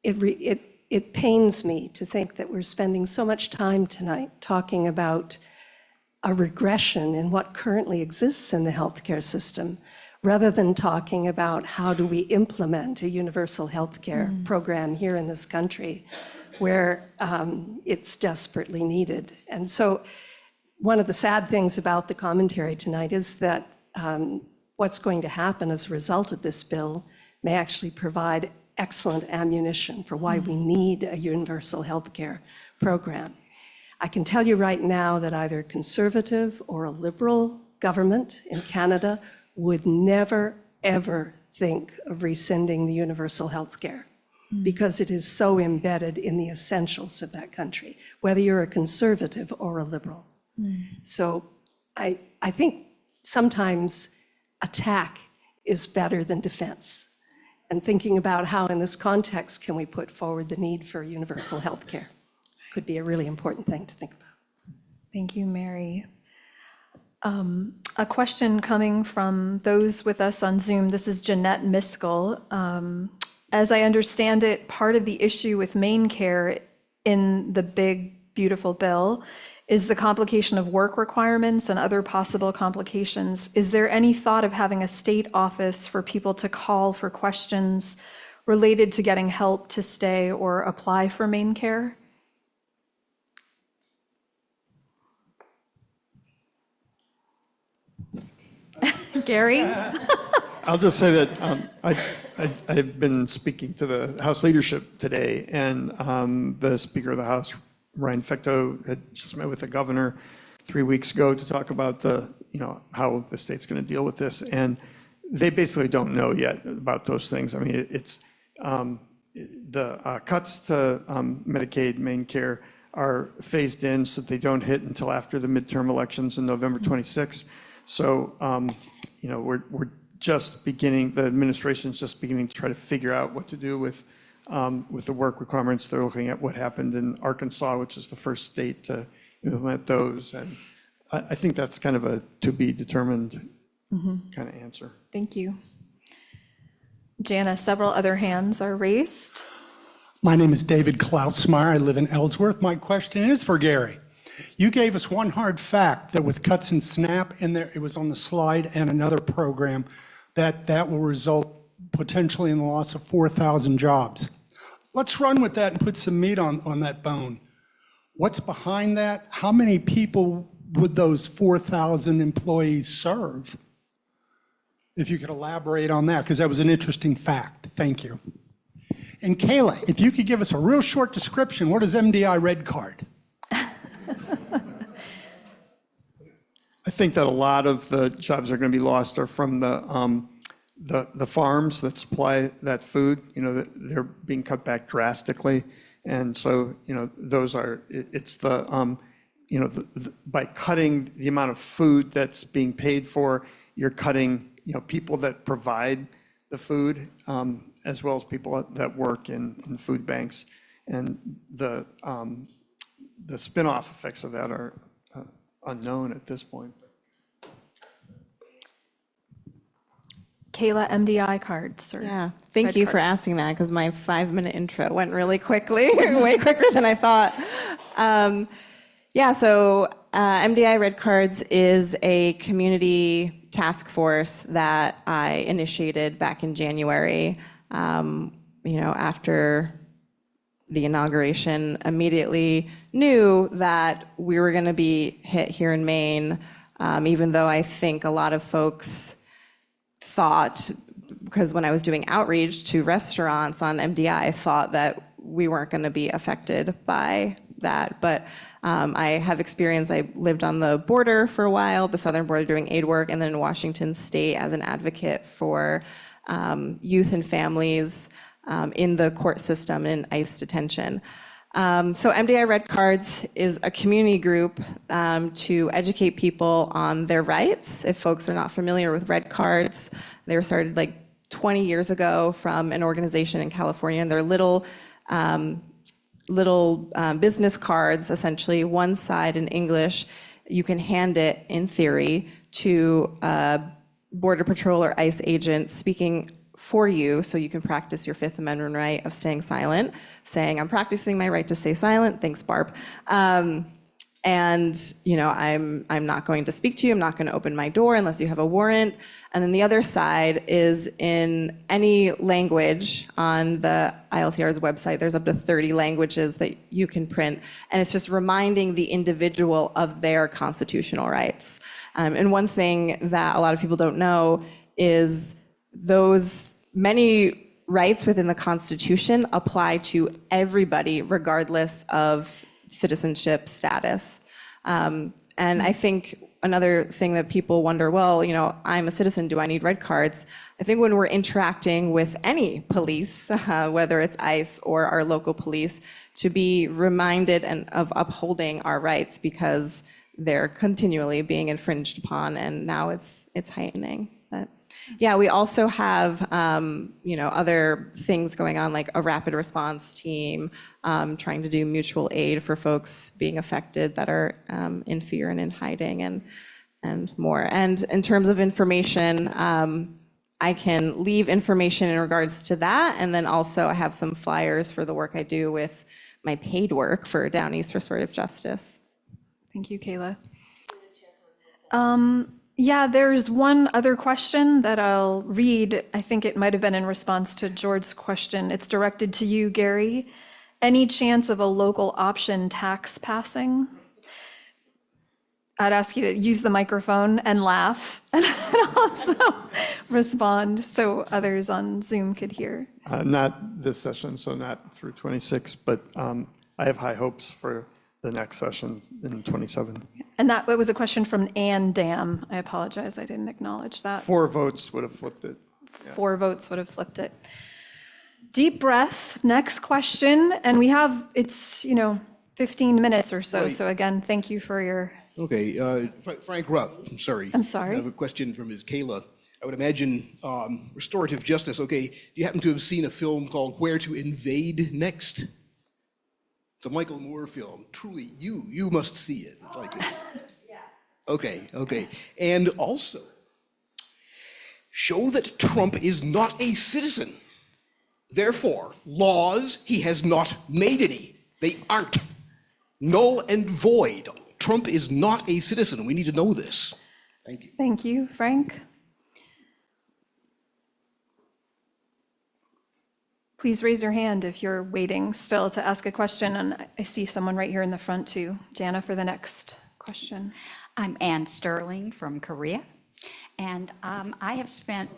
it pains me to think that we're spending so much time tonight talking about a regression in what currently exists in the healthcare system, rather than talking about how do we implement a universal healthcare program here in this country where it's desperately needed. And so one of the sad things about the commentary tonight is that what's going to happen as a result of this bill may actually provide excellent ammunition for why we need a universal healthcare program. I can tell you right now that either a conservative or a liberal government in Canada would never, ever think of rescinding the universal healthcare because it is so embedded in the essentials of that country, whether you're a conservative or a liberal. So I think sometimes attack is better than defense. And thinking about how in this context can we put forward the need for universal healthcare could be a really important thing to think about. Thank you, Mary. A question coming from those with us on Zoom. This is Jeanette Miskell. As I understand it, part of the issue with main care in the big, beautiful bill is the complication of work requirements and other possible complications. Is there any thought of having a state office for people to call for questions related to getting help to stay or apply for main care? Gary? I'll just say that I've been speaking to the House leadership today, and the Speaker of the House, Ryan Fecteau, had just met with the governor 3 weeks ago to talk about how the state's going to deal with this, and they basically don't know yet about those things. I mean, it's the cuts to Medicaid main care are phased in so that they don't hit until after the midterm elections in November 26th. So, we're just beginning, the administration's just beginning to try to figure out what to do with the work requirements. They're looking at what happened in Arkansas, which is the first state to implement those. And I think that's kind of a to be determined kind of answer. Thank you. Jana, several other hands are raised. My name is David Klausmeyer. I live in Ellsworth. My question is for Gary. You gave us one hard fact that with cuts in SNAP, and there it was on the slide, and another program, that will result potentially in the loss of 4,000 jobs. Let's run with that and put some meat on that bone. What's behind that? How many people would those 4,000 employees serve? If you could elaborate on that, because that was an interesting fact. Thank you. And Kayla, if you could give us a real short description, what is MDI Red Card? I think that a lot of the jobs that are going to be lost are from the farms that supply that food. They're being cut back drastically, and so those are. It's by cutting the amount of food that's being paid for, you're cutting people that provide the food, as well as people that work in food banks. And the spin-off effects of that are unknown at this point. Kayla, MDI cards. Yeah, thank you for asking that, because my 5-minute intro went really quickly, way quicker than I thought. Yeah, so MDI Red Cards is a community task force that I initiated back in January. After the inauguration, immediately knew that we were going to be hit here in Maine, even though I think a lot of folks thought, because when I was doing outreach to restaurants on MDI, I thought that we weren't going to be affected by that. But I have experience. I lived on the border for a while, the southern border, doing aid work, and then in Washington State as an advocate for youth and families in the court system and in ICE detention. So MDI Red Cards is a community group to educate people on their rights. If folks are not familiar with Red Cards, they were started like 20 years ago from an organization in California, and they're little business cards, essentially, one side in English. You can hand it, in theory, to a Border Patrol or ICE agent speaking for you, so you can practice your Fifth Amendment right of staying silent, saying, I'm practicing my right to stay silent, thanks, Barb. I'm not going to speak to you, I'm not going to open my door unless you have a warrant. And then the other side is in any language on the ILCR's website. There's up to 30 languages that you can print, and it's just reminding the individual of their constitutional rights. And one thing that a lot of people don't know is those many rights within the Constitution apply to everybody, regardless of citizenship status. And I think another thing that people wonder, well, I'm a citizen, do I need red cards? I think when we're interacting with any police, whether it's ICE or our local police, to be reminded of upholding our rights, because they're continually being infringed upon, and now it's heightening. But yeah, we also have other things going on, like a rapid response team, trying to do mutual aid for folks being affected that are in fear and in hiding, and more. And in terms of information, I can leave information in regards to that, and then also I have some flyers for the work I do with my paid work for Down East Restorative Justice. Thank you, Kayla. Yeah, there's one other question that I'll read. I think it might have been in response to George's question. It's directed to you, Gary. Any chance of a local option tax passing? I'd ask you to use the microphone and laugh, and also respond so others on Zoom could hear. Not this session, so not through 26, but I have high hopes for the next session in 27. And that was a question from Ann Dam. I apologize, I didn't acknowledge that. 4 votes would have flipped it. 4 votes would have flipped it. Deep breath, next question. And we have, it's, 15 minutes or so. Right. So again, thank you for your. Okay, Frank Rupp, I'm sorry. I'm sorry. I have a question from Ms. Kayla. I would imagine restorative justice. Okay, do you happen to have seen a film called Where to Invade Next? It's a Michael Moore film. Truly, you must see it. It's like yes. Okay. And also, show that Trump is not a citizen. Therefore, laws, he has not made any. They aren't. Null and void. Trump is not a citizen. We need to know this. Thank you. Thank you, Frank. Please raise your hand if you're waiting still to ask a question. And I see someone right here in the front too. Jana, for the next question. I'm Ann Sterling from Korea. And I've spent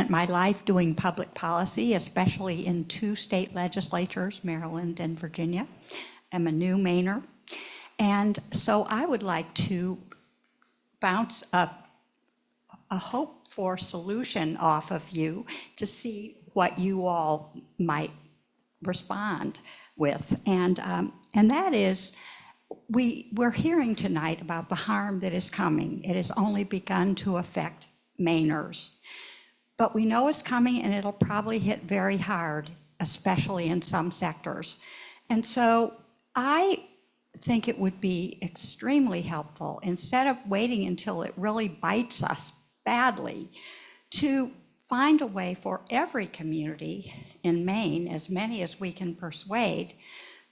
my life doing public policy, especially in 2 state legislatures, Maryland and Virginia. I'm a new Mainer. And so I would like to bounce up a hope for solution off of you to see what you all might respond with. And that is, we're hearing tonight about the harm that is coming. It has only begun to affect Mainers. But we know it's coming, and it'll probably hit very hard, especially in some sectors. And so I think it would be extremely helpful, instead of waiting until it really bites us badly, to find a way for every community in Maine, as many as we can persuade,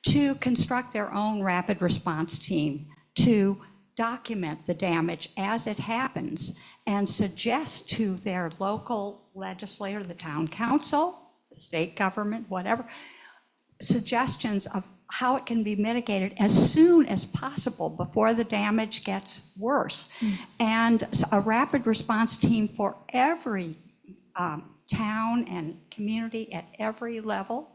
to construct their own rapid response team, to document the damage as it happens, and suggest to their local legislator, the town council, the state government, whatever, suggestions of how it can be mitigated as soon as possible before the damage gets worse. And a rapid response team for every town and community at every level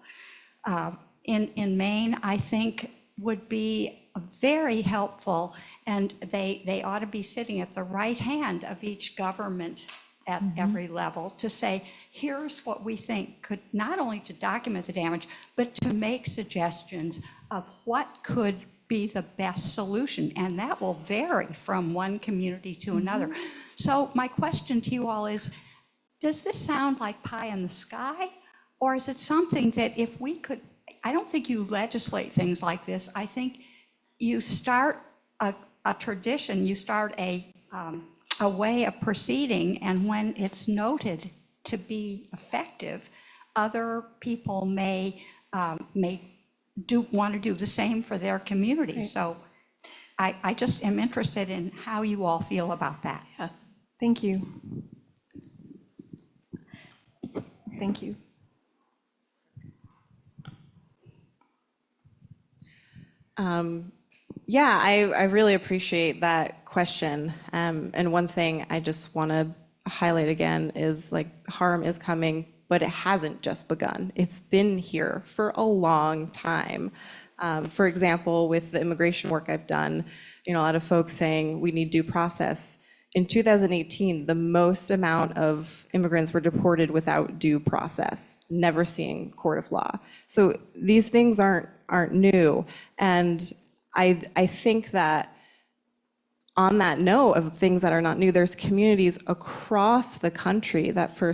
in Maine, I think would be very helpful, and they ought to be sitting at the right hand of each government at every level to say, here's what we think could, not only to document the damage, but to make suggestions of what could be the best solution. And that will vary from one community to another. So my question to you all is, does this sound like pie in the sky? Or is it something that if we could, I don't think you legislate things like this. I think you start a tradition, you start a way of proceeding, and when it's noted to be effective, other people may want to do the same for their community. Right. So I just am interested in how you all feel about that. Yeah, thank you. Thank you. Yeah, I really appreciate that question. And one thing I just want to highlight again is, like, harm is coming, but it hasn't just begun. It's been here for a long time. For example, with the immigration work I've done, a lot of folks saying we need due process. In 2018, the most amount of immigrants were deported without due process, never seeing court of law. So these things aren't new. And I think that on that note of things that are not new, there's communities across the country that for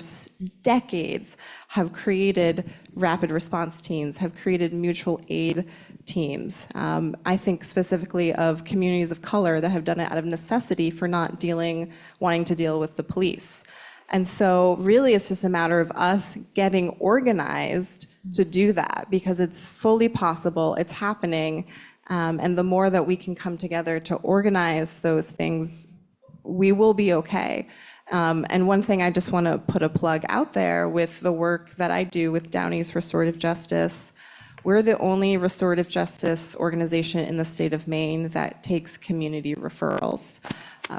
decades have created rapid response teams, have created mutual aid teams. I think specifically of communities of color that have done it out of necessity for not wanting to deal with the police. And so really it's just a matter of us getting organized to do that, because it's fully possible, it's happening. And the more that we can come together to organize those things, we will be okay. And one thing I just want to put a plug out there with the work that I do with Downey's Restorative Justice. We're the only restorative justice organization in the state of Maine that takes community referrals,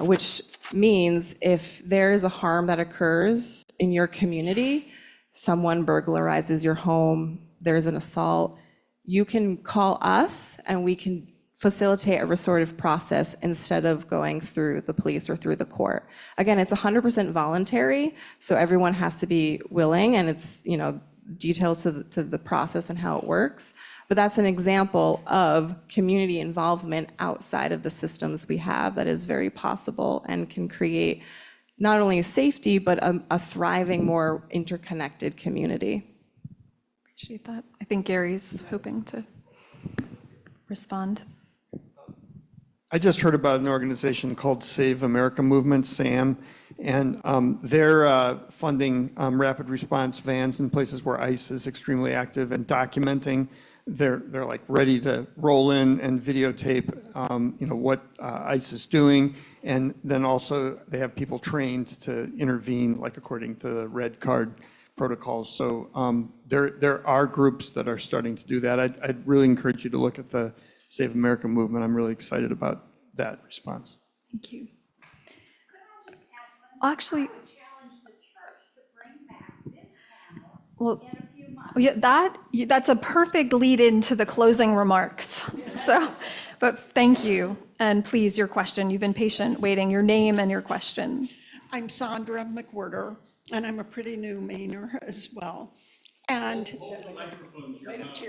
which means if there is a harm that occurs in your community, someone burglarizes your home, there's an assault, you can call us and we can facilitate a restorative process instead of going through the police or through the court. Again, it's 100% voluntary, so everyone has to be willing, and it's, details to the process and how it works. But that's an example of community involvement outside of the systems we have that is very possible and can create not only safety, but a thriving, more interconnected community. Appreciate that. I think Gary's hoping to respond. I just heard about an organization called Save America Movement, SAM, and they're funding rapid response vans in places where ICE is extremely active and documenting. They're like ready to roll in and videotape, what ICE is doing, and then also they have people trained to intervene, like according to the red card protocols. So there are groups that are starting to do that. I'd really encourage you to look at the Save America movement. I'm really excited about that response. Thank you. Actually, well, yeah, that's a perfect lead into the closing remarks. So, but thank you. And please, your question. You've been patient waiting. Your name and your question. I'm Sandra McWhirter, and I'm a pretty new Mainer as well. And,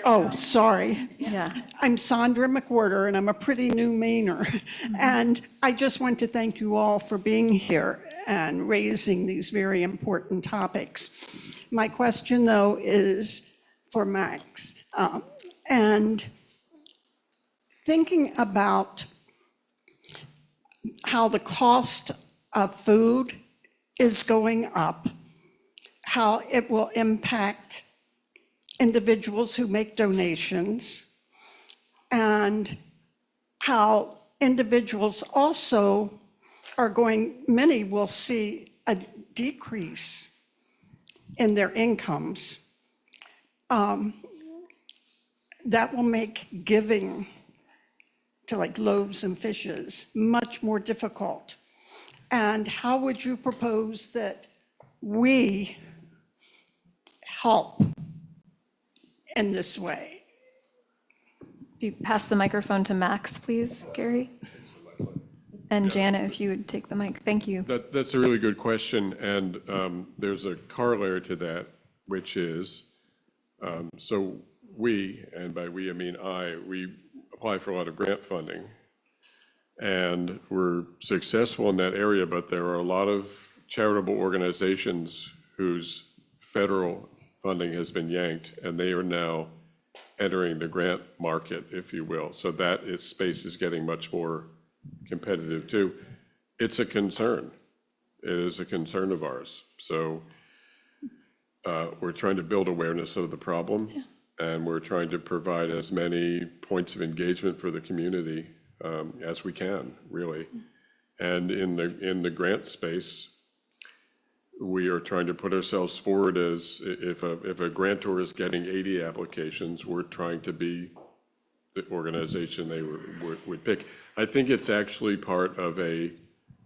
oh, sorry. Yeah. I'm Sandra McWhorter, and I'm a pretty new Mainer. And I just want to thank you all for being here and raising these very important topics. My question, though, is for Max. And thinking about how the cost of food is going up, how it will impact individuals who make donations, and how individuals also are going, many will see a decrease in their incomes. That will make giving to like loaves and fishes much more difficult. And how would you propose that we help in this way? You pass the microphone to Max, please, Gary. And Jana, if you would take the mic. Thank you. That's a really good question, and there's a corollary to that, which is, so we, and by we I mean we apply for a lot of grant funding, and we're successful in that area, but there are a lot of charitable organizations whose federal funding has been yanked, and they are now entering the grant market, if you will. So space is getting much more competitive too. It's a concern. It is a concern of ours. So we're trying to build awareness of the problem, and we're trying to provide as many points of engagement for the community as we can, really. And in the grant space, we are trying to put ourselves forward as if a grantor is getting 80 applications, we're trying to be the organization they would pick. I think it's actually part of a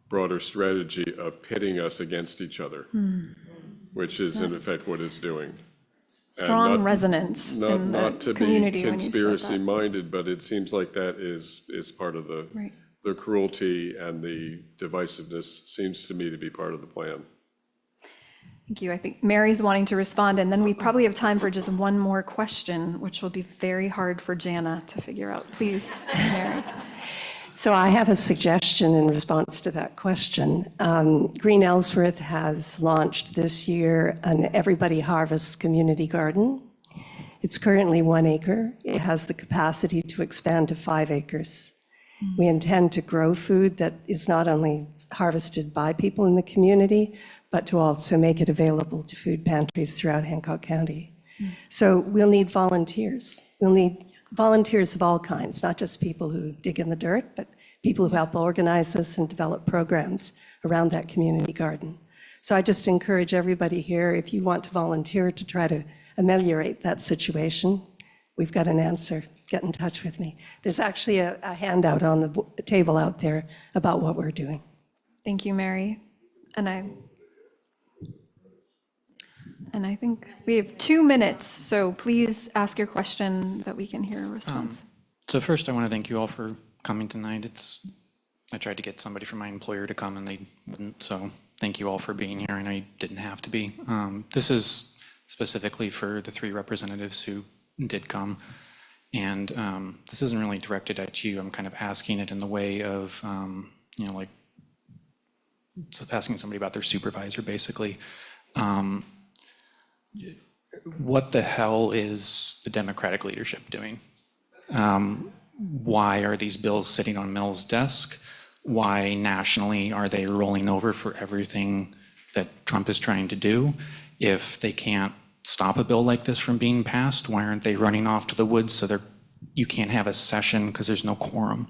broader strategy of pitting us against each other, which is in effect what it's doing. Strong resonance in the Not to be community when you said that. conspiracy minded, but it seems like that is part of the cruelty, and the divisiveness seems to me to be part of the plan. Thank you. I think Mary's wanting to respond, and then we probably have time for just one more question, which will be very hard for Jana to figure out. Please, Mary. So I have a suggestion in response to that question. Green Ellsworth has launched this year an Everybody Harvest community garden. It's currently 1 acre. It has the capacity to expand to 5 acres. We intend to grow food that is not only harvested by people in the community, but to also make it available to food pantries throughout Hancock County. So we'll need volunteers. We'll need volunteers of all kinds, not just people who dig in the dirt, but people who help organize this and develop programs around that community garden. So I just encourage everybody here, if you want to volunteer to try to ameliorate that situation, we've got an answer. Get in touch with me. There's actually a handout on the table out there about what we're doing. Thank you, Mary. And I think we have 2 minutes, so please ask your question that we can hear a response. So first, I want to thank you all for coming tonight. I tried to get somebody from my employer to come, and they wouldn't, so thank you all for being here. I know you didn't have to be. This is specifically for the 3 representatives who did come, and this isn't really directed at you. I'm kind of asking it in the way of, like asking somebody about their supervisor, basically. What the hell is the Democratic leadership doing? Why are these bills sitting on Mill's desk? Why nationally are they rolling over for everything that Trump is trying to do? If they can't stop a bill like this from being passed, why aren't they running off to the woods so you can't have a session because there's no quorum?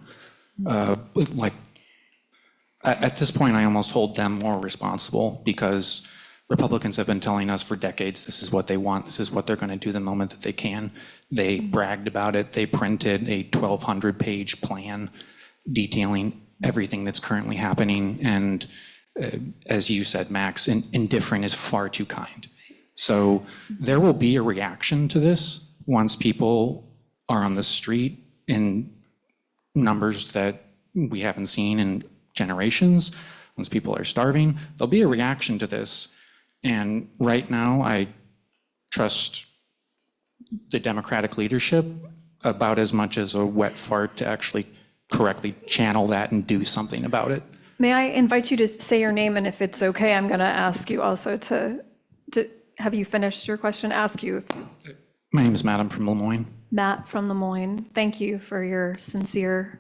At this point, I almost hold them more responsible, because Republicans have been telling us for decades, this is what they want, this is what they're going to do the moment that they can. They bragged about it. They printed a 1,200-page plan detailing everything that's currently happening. And as you said, Max, indifferent is far too kind. So there will be a reaction to this once people are on the street in numbers that we haven't seen in generations. Once people are starving, there'll be a reaction to this. And right now, I trust the Democratic leadership about as much as a wet fart to actually correctly channel that and do something about it. May I invite you to say your name, and if it's okay, I'm going to ask you also to have you finished your question? Ask you, My name is Matt. I'm from Lemoyne. Matt from Lemoyne. Thank you for your sincere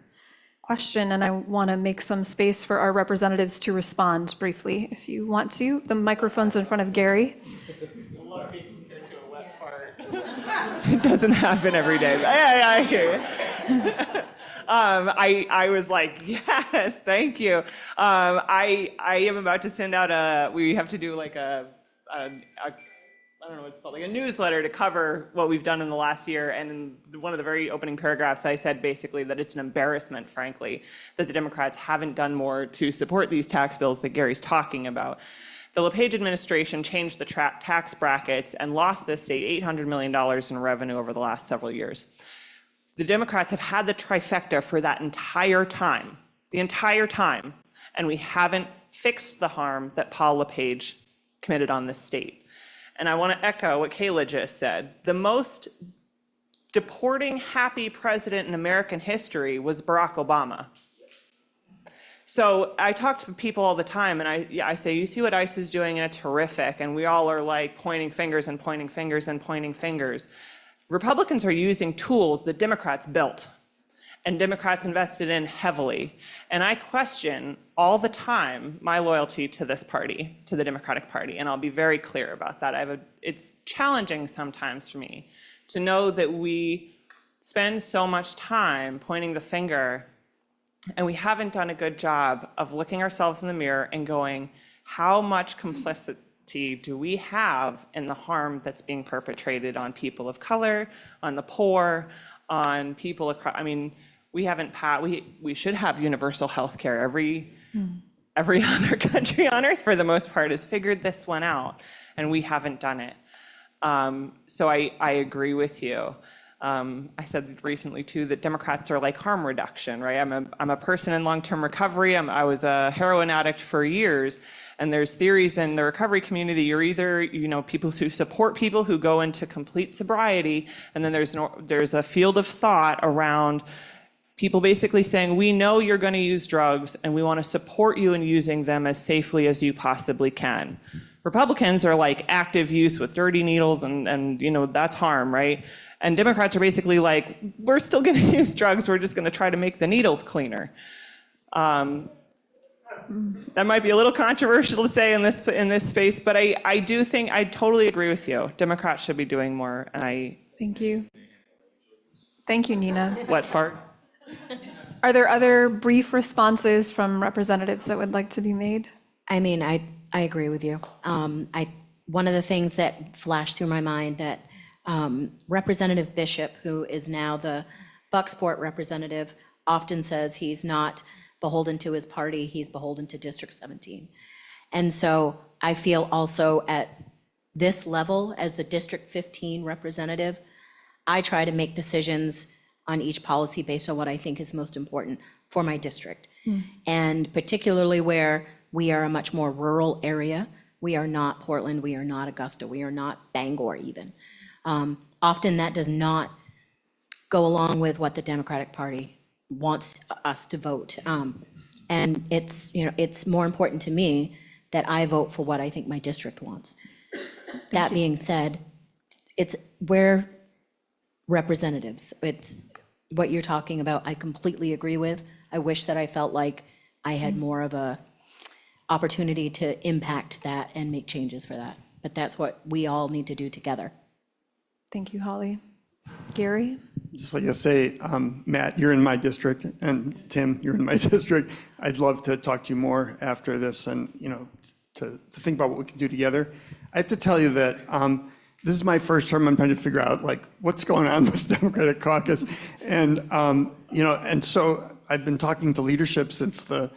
question, and I want to make some space for our representatives to respond briefly, if you want to. The microphone's in front of Gary. It doesn't happen every day. I hear you. I was like, yes, thank you. I am about to send out we have to do like I don't know what it's called, like a newsletter to cover what we've done in the last year. And in one of the very opening paragraphs, I said basically that it's an embarrassment, frankly, that the Democrats haven't done more to support these tax bills that Gary's talking about. The LePage administration changed the tax brackets and lost this state $800 million in revenue over the last several years. The Democrats have had the trifecta for that entire time, and we haven't fixed the harm that Paul LePage committed on this state. And I want to echo what Kayla just said. The most deporting happy president in American history was Barack Obama. So I talk to people all the time, and I say, you see what ICE is doing, and it's horrific, and we all are like pointing fingers and pointing fingers and pointing fingers. Republicans are using tools that Democrats built and Democrats invested in heavily. And I question all the time my loyalty to this party, to the Democratic Party, and I'll be very clear about that. It's challenging sometimes for me to know that we spend so much time pointing the finger and we haven't done a good job of looking ourselves in the mirror and going, how much complicity do we have in the harm that's being perpetrated on people of color, on the poor, on people across, I mean, we haven't we should have universal health care. Every other country on earth, for the most part, has figured this one out, and we haven't done it. So I agree with you. I said recently too that Democrats are like harm reduction, right? I'm a person in long-term recovery. I was a heroin addict for years, and there's theories in the recovery community. You're either people who support people who go into complete sobriety, and then there's a field of thought around people basically saying, we know you're going to use drugs, and we want to support you in using them as safely as you possibly can. Republicans are like active use with dirty needles, and that's harm, right? And Democrats are basically like, we're still going to use drugs, we're just going to try to make the needles cleaner. That might be a little controversial to say in this space, but I do think, I totally agree with you. Democrats should be doing more, and Thank you. Thank you, Nina. Wet fart. Are there other brief responses from representatives that would like to be made? I mean, I agree with you. One of the things that flashed through my mind that Representative Bishop, who is now the Bucksport representative, often says he's not beholden to his party, he's beholden to District 17. And so I feel also at this level, as the District 15 representative, I try to make decisions on each policy based on what I think is most important for my district. And particularly where we are a much more rural area. We are not Portland, we are not Augusta, we are not Bangor even. Often that does not go along with what the Democratic Party wants us to vote. And it's more important to me that I vote for what I think my district wants. That being said, we're representatives. It's what you're talking about, I completely agree with. I wish that I felt like I had more of a opportunity to impact that and make changes for that. But that's what we all need to do together. Thank you, Holly. Gary? Just like I say, Matt, you're in my district, and Tim, you're in my district. I'd love to talk to you more after this, and to think about what we can do together. I have to tell you that this is my first term. I'm trying to figure out what's going on with the Democratic caucus, and and so I've been talking to leadership since the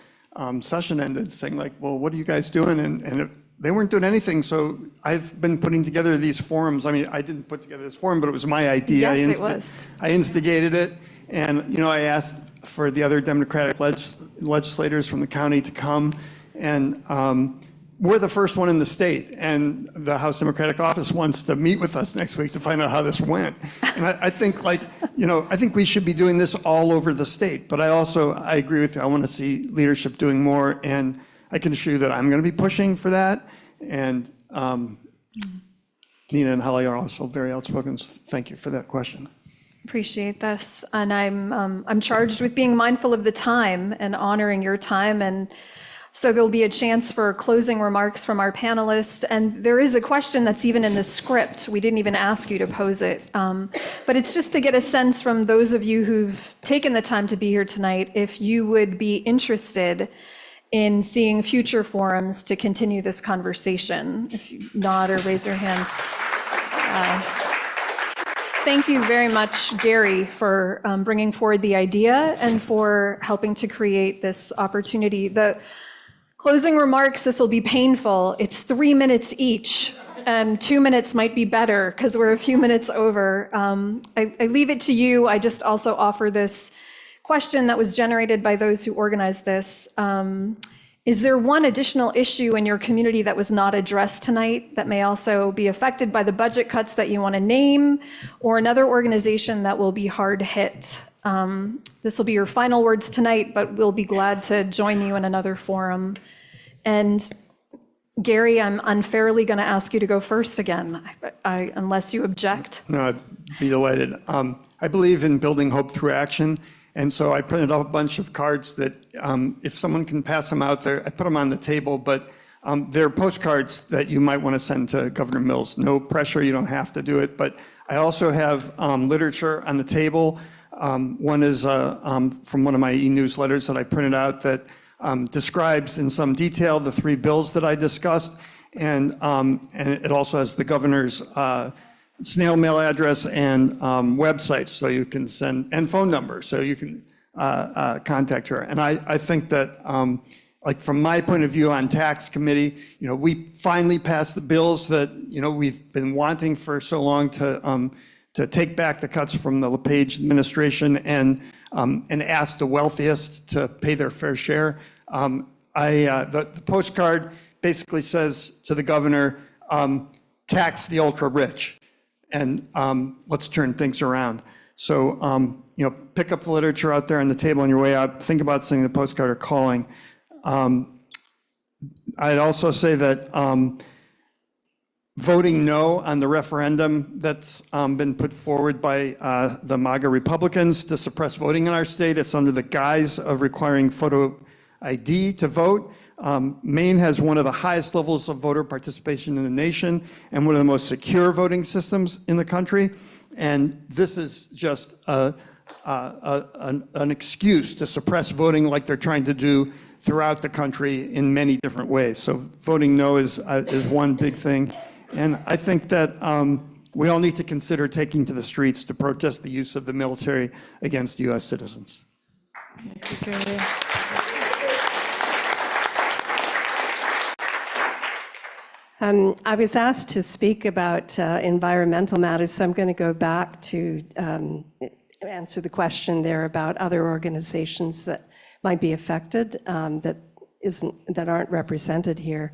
session ended, saying well, what are you guys doing? And they weren't doing anything. So I've been putting together these forums. I mean, I didn't put together this forum, but it was my idea. Yes, it was. I instigated it, and I asked for the other Democratic legislators from the county to come, and we're the first one in the state, and the House Democratic Office wants to meet with us next week to find out how this went. And I think, like, I think we should be doing this all over the state. But I agree with you. I want to see leadership doing more, and I can assure you that I'm going to be pushing for that. And Nina and Holly are also very outspoken. So thank you for that question. Appreciate this. And I'm charged with being mindful of the time and honoring your time. And so there'll be a chance for closing remarks from our panelists. And there is a question that's even in the script. We didn't even ask you to pose it. But it's just to get a sense from those of you who've taken the time to be here tonight, if you would be interested in seeing future forums to continue this conversation. If you nod or raise your hands. Thank you very much, Gary, for bringing forward the idea and for helping to create this opportunity. The closing remarks, this will be painful. It's 3 minutes each, and 2 minutes might be better because we're a few minutes over. I leave it to you. I just also offer this question that was generated by those who organized this. Is there one additional issue in your community that was not addressed tonight that may also be affected by the budget cuts that you want to name, or another organization that will be hard hit? This will be your final words tonight, but we'll be glad to join you in another forum. And Gary, I'm unfairly going to ask you to go first again, unless you object. No, I'd be delighted. I believe in building hope through action. And so I printed up a bunch of cards that if someone can pass them out there, I put them on the table, but they're postcards that you might want to send to Governor Mills. No pressure, you don't have to do it. But I also have literature on the table. One is from one of my e-newsletters that I printed out that describes in some detail the 3 bills that I discussed. And it also has the governor's snail mail address and website, so you can send, and phone number, so you can contact her. And I think that, like from my point of view on tax committee, we finally passed the bills that we've been wanting for so long to take back the cuts from the LePage administration and ask the wealthiest to pay their fair share. The postcard basically says to the governor, tax the ultra rich. And let's turn things around. So, pick up the literature out there on the table on your way out. Think about sending the postcard or calling. I'd also say that voting no on the referendum that's been put forward by the MAGA Republicans to suppress voting in our state, it's under the guise of requiring photo ID to vote. Maine has one of the highest levels of voter participation in the nation and one of the most secure voting systems in the country. And this is just an excuse to suppress voting like they're trying to do throughout the country in many different ways. So voting no is one big thing. And I think that we all need to consider taking to the streets to protest the use of the military against U.S. citizens. Thank you, Gary. I was asked to speak about environmental matters, so I'm going to go back to answer the question there about other organizations that might be affected that aren't represented here.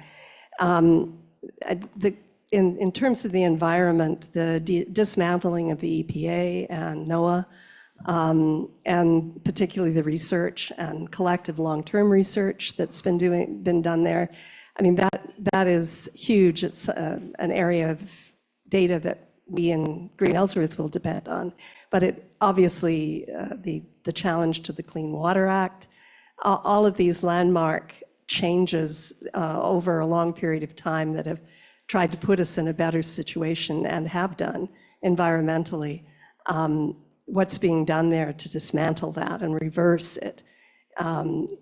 In terms of the environment, the dismantling of the EPA and NOAA, and particularly the research and collective long-term research that's been done there. I mean, that is huge. It's an area of data that we in Green Ellsworth will depend on. But it obviously, the challenge to the Clean Water Act, all of these landmark changes over a long period of time that have tried to put us in a better situation and have done environmentally. What's being done there to dismantle that and reverse it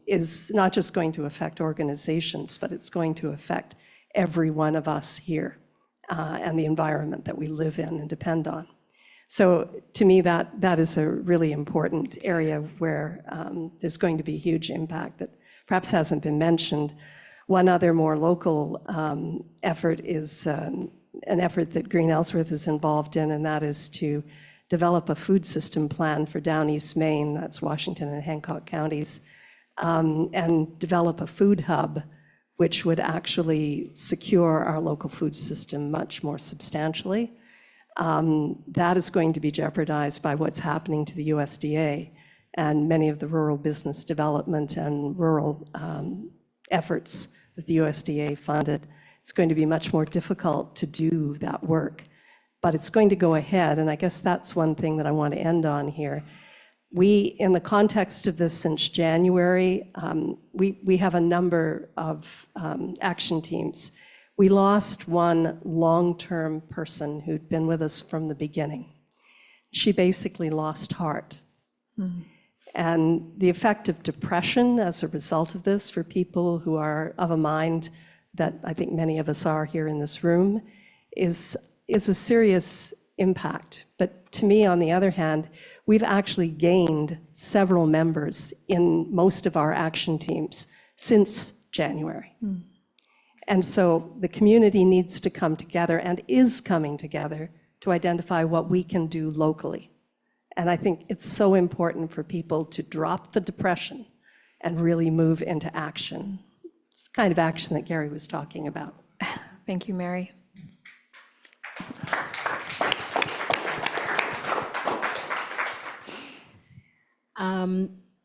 is not just going to affect organizations, but it's going to affect every one of us here and the environment that we live in and depend on. So to me, that is a really important area where there's going to be a huge impact that perhaps hasn't been mentioned. One other more local effort is an effort that Green Ellsworth is involved in, and that is to develop a food system plan for down East Maine, that's Washington and Hancock counties, and develop a food hub which would actually secure our local food system much more substantially. That is going to be jeopardized by what's happening to the USDA and many of the rural business development and rural efforts that the USDA funded. It's going to be much more difficult to do that work, but it's going to go ahead. And I guess that's one thing that I want to end on here. We, in the context of this since January, we have a number of action teams. We lost one long-term person who'd been with us from the beginning. She basically lost heart. And the effect of depression as a result of this for people who are of a mind that I think many of us are here in this room is a serious impact. But to me, on the other hand, we've actually gained several members in most of our action teams since January. And so the community needs to come together and is coming together to identify what we can do locally. And I think it's so important for people to drop the depression and really move into action. It's the kind of action that Gary was talking about. Thank you, Mary.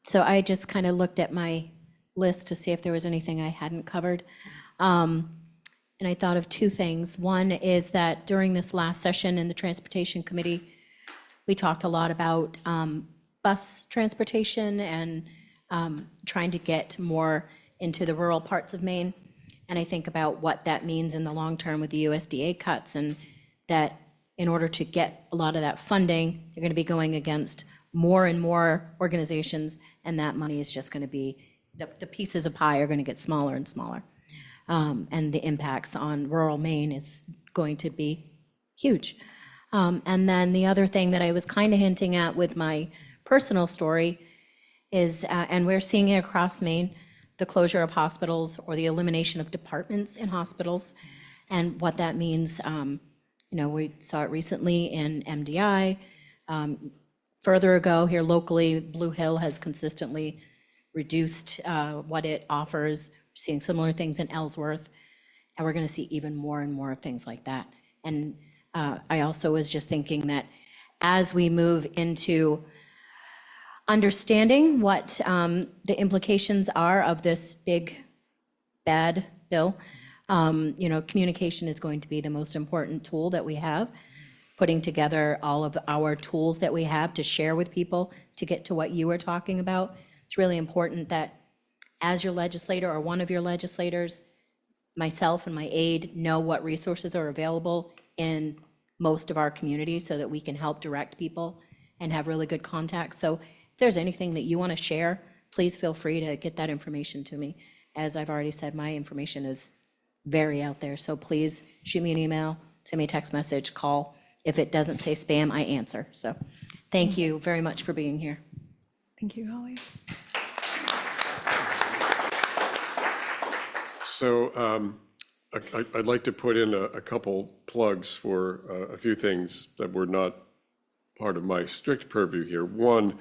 So I just kind of looked at my list to see if there was anything I hadn't covered. And I thought of two things. One is that during this last session in the Transportation Committee, we talked a lot about bus transportation and trying to get more into the rural parts of Maine. And I think about what that means in the long term with the USDA cuts, and that in order to get a lot of that funding, they're going to be going against more and more organizations, and that money is just going to be, the pieces of pie are going to get smaller and smaller. And the impacts on rural Maine is going to be huge. And then the other thing that I was kind of hinting at with my personal story is, and we're seeing it across Maine, the closure of hospitals or the elimination of departments in hospitals, and what that means. We saw it recently in MDI. Further ago here locally, Blue Hill has consistently reduced what it offers. We're seeing similar things in Ellsworth, and we're going to see even more and more of things like that. And I also was just thinking that as we move into understanding what the implications are of this big, bad bill, communication is going to be the most important tool that we have. Putting together all of our tools that we have to share with people to get to what you were talking about. It's really important that as your legislator or one of your legislators, myself and my aide know what resources are available in most of our communities so that we can help direct people and have really good contacts. So if there's anything that you want to share, please feel free to get that information to me. As I've already said, my information is very out there. So please shoot me an email, send me a text message, call. If it doesn't say spam, I answer. So thank you very much for being here. Thank you, Holly. So I'd like to put in a couple plugs for a few things that were not part of my strict purview here. One,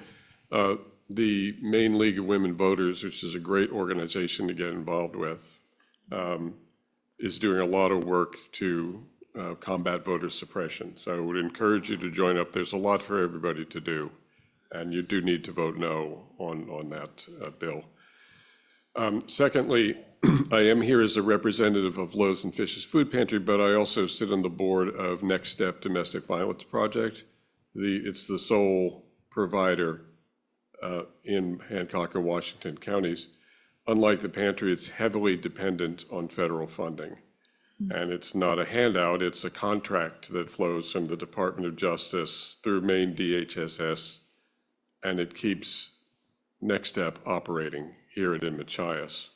the Maine League of Women Voters, which is a great organization to get involved with, is doing a lot of work to combat voter suppression. So I would encourage you to join up. There's a lot for everybody to do, and you do need to vote no on that bill. Secondly, I am here as a representative of Loaves and Fishes Food Pantry, but I also sit on the board of Next Step Domestic Violence Project. It's the sole provider in Hancock and Washington counties. Unlike the pantry, it's heavily dependent on federal funding. And it's not a handout, it's a contract that flows from the Department of Justice through Maine DHSS, and it keeps Next Step operating here at Machias.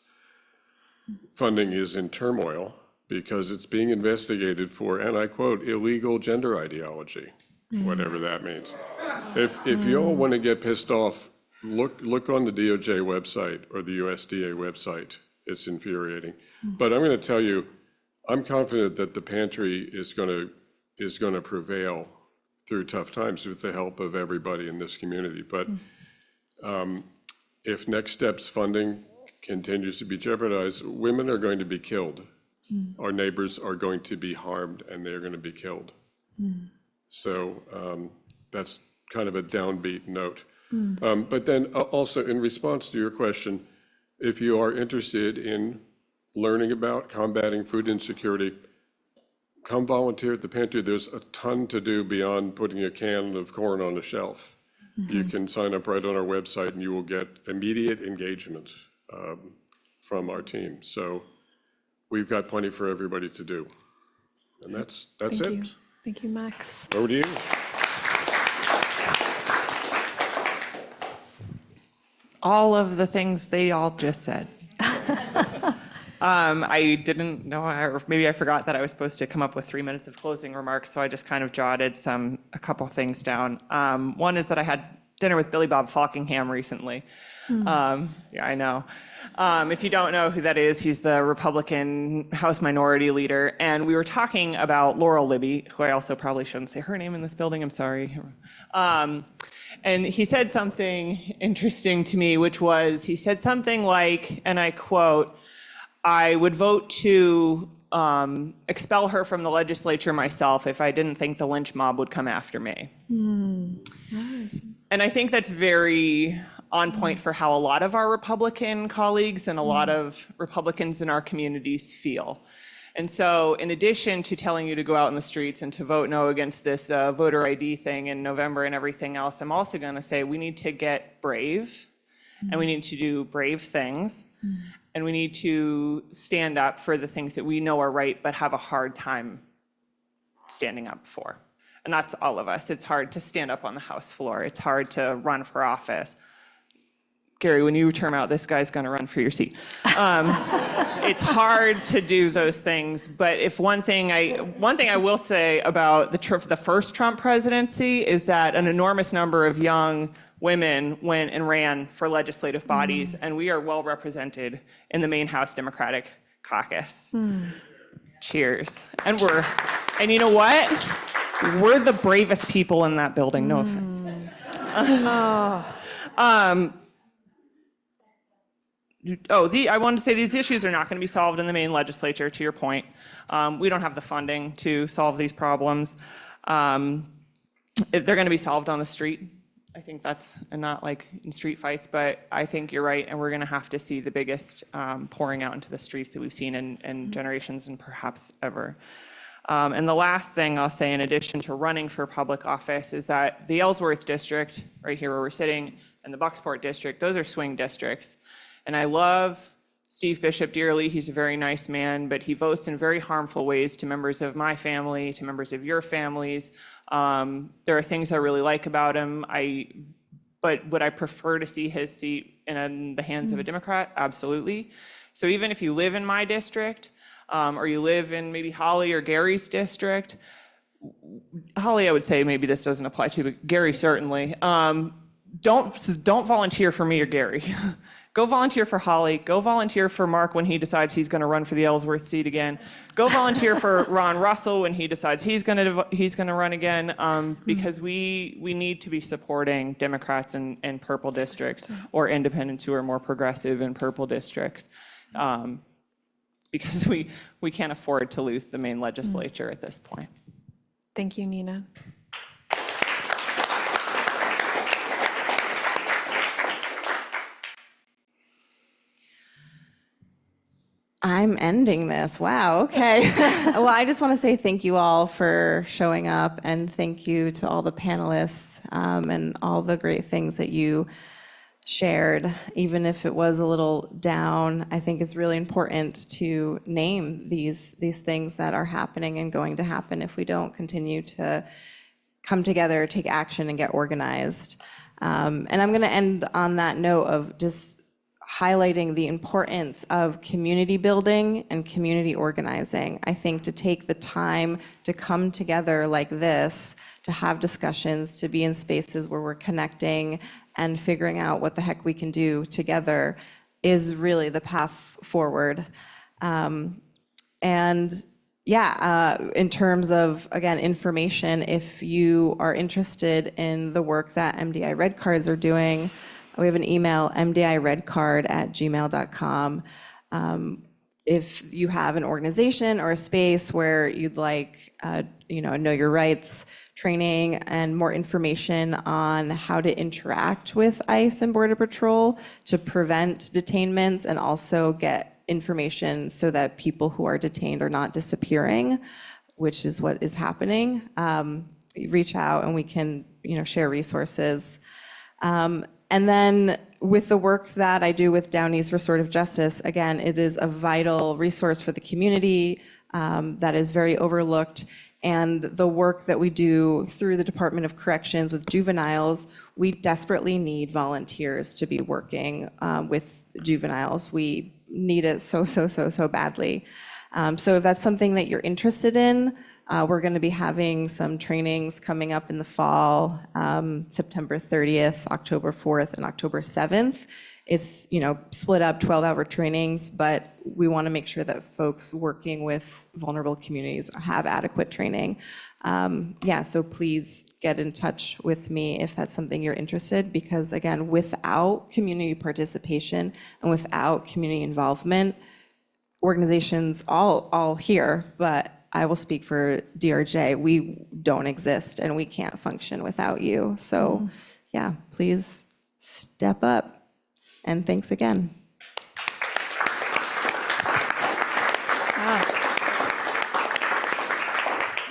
Funding is in turmoil because it's being investigated for, and I quote, illegal gender ideology, whatever that means. If you all want to get pissed off, look on the DOJ website or the USDA website. It's infuriating. But I'm going to tell you, I'm confident that the pantry is going to prevail through tough times with the help of everybody in this community. But if Next Step's funding continues to be jeopardized, women are going to be killed. Our neighbors are going to be harmed, and they're going to be killed. So that's kind of a downbeat note. But then also in response to your question, if you are interested in learning about combating food insecurity, come volunteer at the pantry. There's a ton to do beyond putting a can of corn on a shelf. You can sign up right on our website and you will get immediate engagement from our team. So we've got plenty for everybody to do. And that's Thank it. you. Thank you, Max. Over to you. All of the things they all just said. I didn't know, or maybe I forgot that I was supposed to come up with 3 minutes of closing remarks, so I just kind of jotted a couple things down. One is that I had dinner with Billy Bob Falkingham recently. Yeah, I know. If you don't know who that is, he's the Republican House Minority Leader, and we were talking about Laurel Libby, who I also probably shouldn't say her name in this building, I'm sorry. And he said something interesting to me, which was, he said something like, and I quote, "I would vote to expel her from the legislature myself if I didn't think the lynch mob would come after me." Nice. And I think that's very on point for how a lot of our Republican colleagues and a lot of Republicans in our communities feel. And so in addition to telling you to go out in the streets and to vote no against this voter ID thing in November and everything else, I'm also going to say we need to get brave and we need to do brave things. And we need to stand up for the things that we know are right, but have a hard time standing up for. And that's all of us. It's hard to stand up on the House floor. It's hard to run for office. Gary, when you term out, this guy's gonna run for your seat. It's hard to do those things, but if one thing I will say about the first Trump presidency is that an enormous number of young women went and ran for legislative bodies, and we are well represented in the main House Democratic caucus. Cheers. And you know what? We're the bravest people in that building, no offense. I wanted to say these issues are not going to be solved in the Maine legislature, to your point. We don't have the funding to solve these problems. They're going to be solved on the street. I think that's, and not like in street fights, but I think you're right, and we're going to have to see the biggest pouring out into the streets that we've seen in generations and perhaps ever. And the last thing I'll say, in addition to running for public office, is that the Ellsworth district, right here where we're sitting, and the Bucksport district, those are swing districts. And I love Steve Bishop dearly. He's a very nice man, but he votes in very harmful ways to members of my family, to members of your families. There are things I really like about him. But would I prefer to see his seat in the hands of a Democrat? Absolutely. So even if you live in my district, or you live in maybe Holly or Gary's district, Holly, I would say maybe this doesn't apply to, but Gary certainly. Don't volunteer for me or Gary. Go volunteer for Holly. Go volunteer for Mark when he decides he's going to run for the Ellsworth seat again. Go volunteer for Ron Russell when he decides he's going to run again. Because we need to be supporting Democrats in purple districts, or independents who are more progressive in purple districts. Because we can't afford to lose the Maine legislature at this point. Thank you, Nina. I'm ending this. Wow, okay. Well, I just want to say thank you all for showing up, and thank you to all the panelists and all the great things that you shared. Even if it was a little down, I think it's really important to name these things that are happening and going to happen if we don't continue to come together, take action, and get organized. And I'm going to end on that note of just highlighting the importance of community building and community organizing. I think to take the time to come together like this, to have discussions, to be in spaces where we're connecting and figuring out what the heck we can do together is really the path forward. And yeah, in terms of, again, information, if you are interested in the work that MDI Red Cards are doing, We have an email, mdiredcard@gmail.com. If you have an organization or a space where you'd like, know your rights training and more information on how to interact with ICE and Border Patrol to prevent detainments and also get information so that people who are detained are not disappearing, which is what is happening, reach out and we can, share resources. And then with the work that I do with Downey's Restorative Justice, again, it is a vital resource for the community that is very overlooked. And the work that we do through the Department of Corrections with juveniles, we desperately need volunteers to be working with juveniles. We need it so badly. So if that's something that you're interested in, we're going to be having some trainings coming up in the fall, September 30th, October 4th, and October 7th. It's, split up 12-hour trainings, but we want to make sure that folks working with vulnerable communities have adequate training. So please get in touch with me if that's something you're interested, because again, without community participation and without community involvement, organizations all here, but I will speak for DRJ, we don't exist and we can't function without you. So please step up. And thanks again.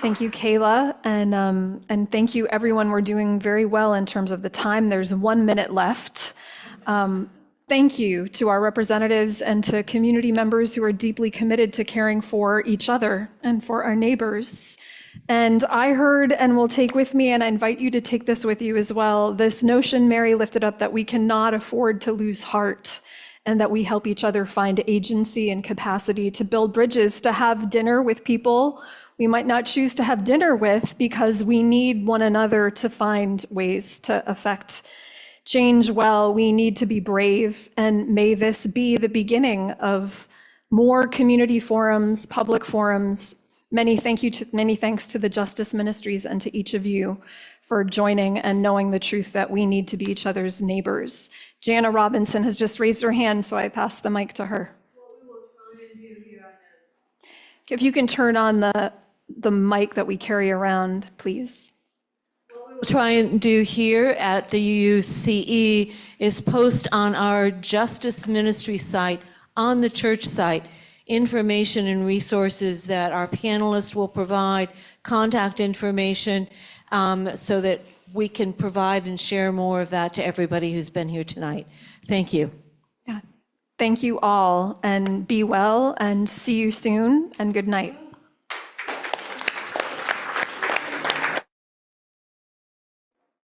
Thank you, Kayla, and thank you, everyone. We're doing very well in terms of the time. There's 1 minute left. Thank you to our representatives and to community members who are deeply committed to caring for each other and for our neighbors. And I heard and will take with me, and I invite you to take this with you as well, this notion Mary lifted up that we cannot afford to lose heart, and that we help each other find agency and capacity to build bridges, to have dinner with people we might not choose to have dinner with, because we need one another to find ways to affect change well. We need to be brave, and may this be the beginning of more community forums, public forums. Many thanks to the Justice Ministries and to each of you for joining and knowing the truth that we need to be each other's neighbors. Jana Robinson has just raised her hand, so I pass the mic to her. If you can turn on the mic that we carry around, please. What we will try and do here at the UUCE is post on our Justice Ministry site, on the church site, information and resources that our panelists will provide, contact information, so that we can provide and share more of that to everybody who's been here tonight. Thank you. Yeah. Thank you all, and be well, and see you soon, and good night.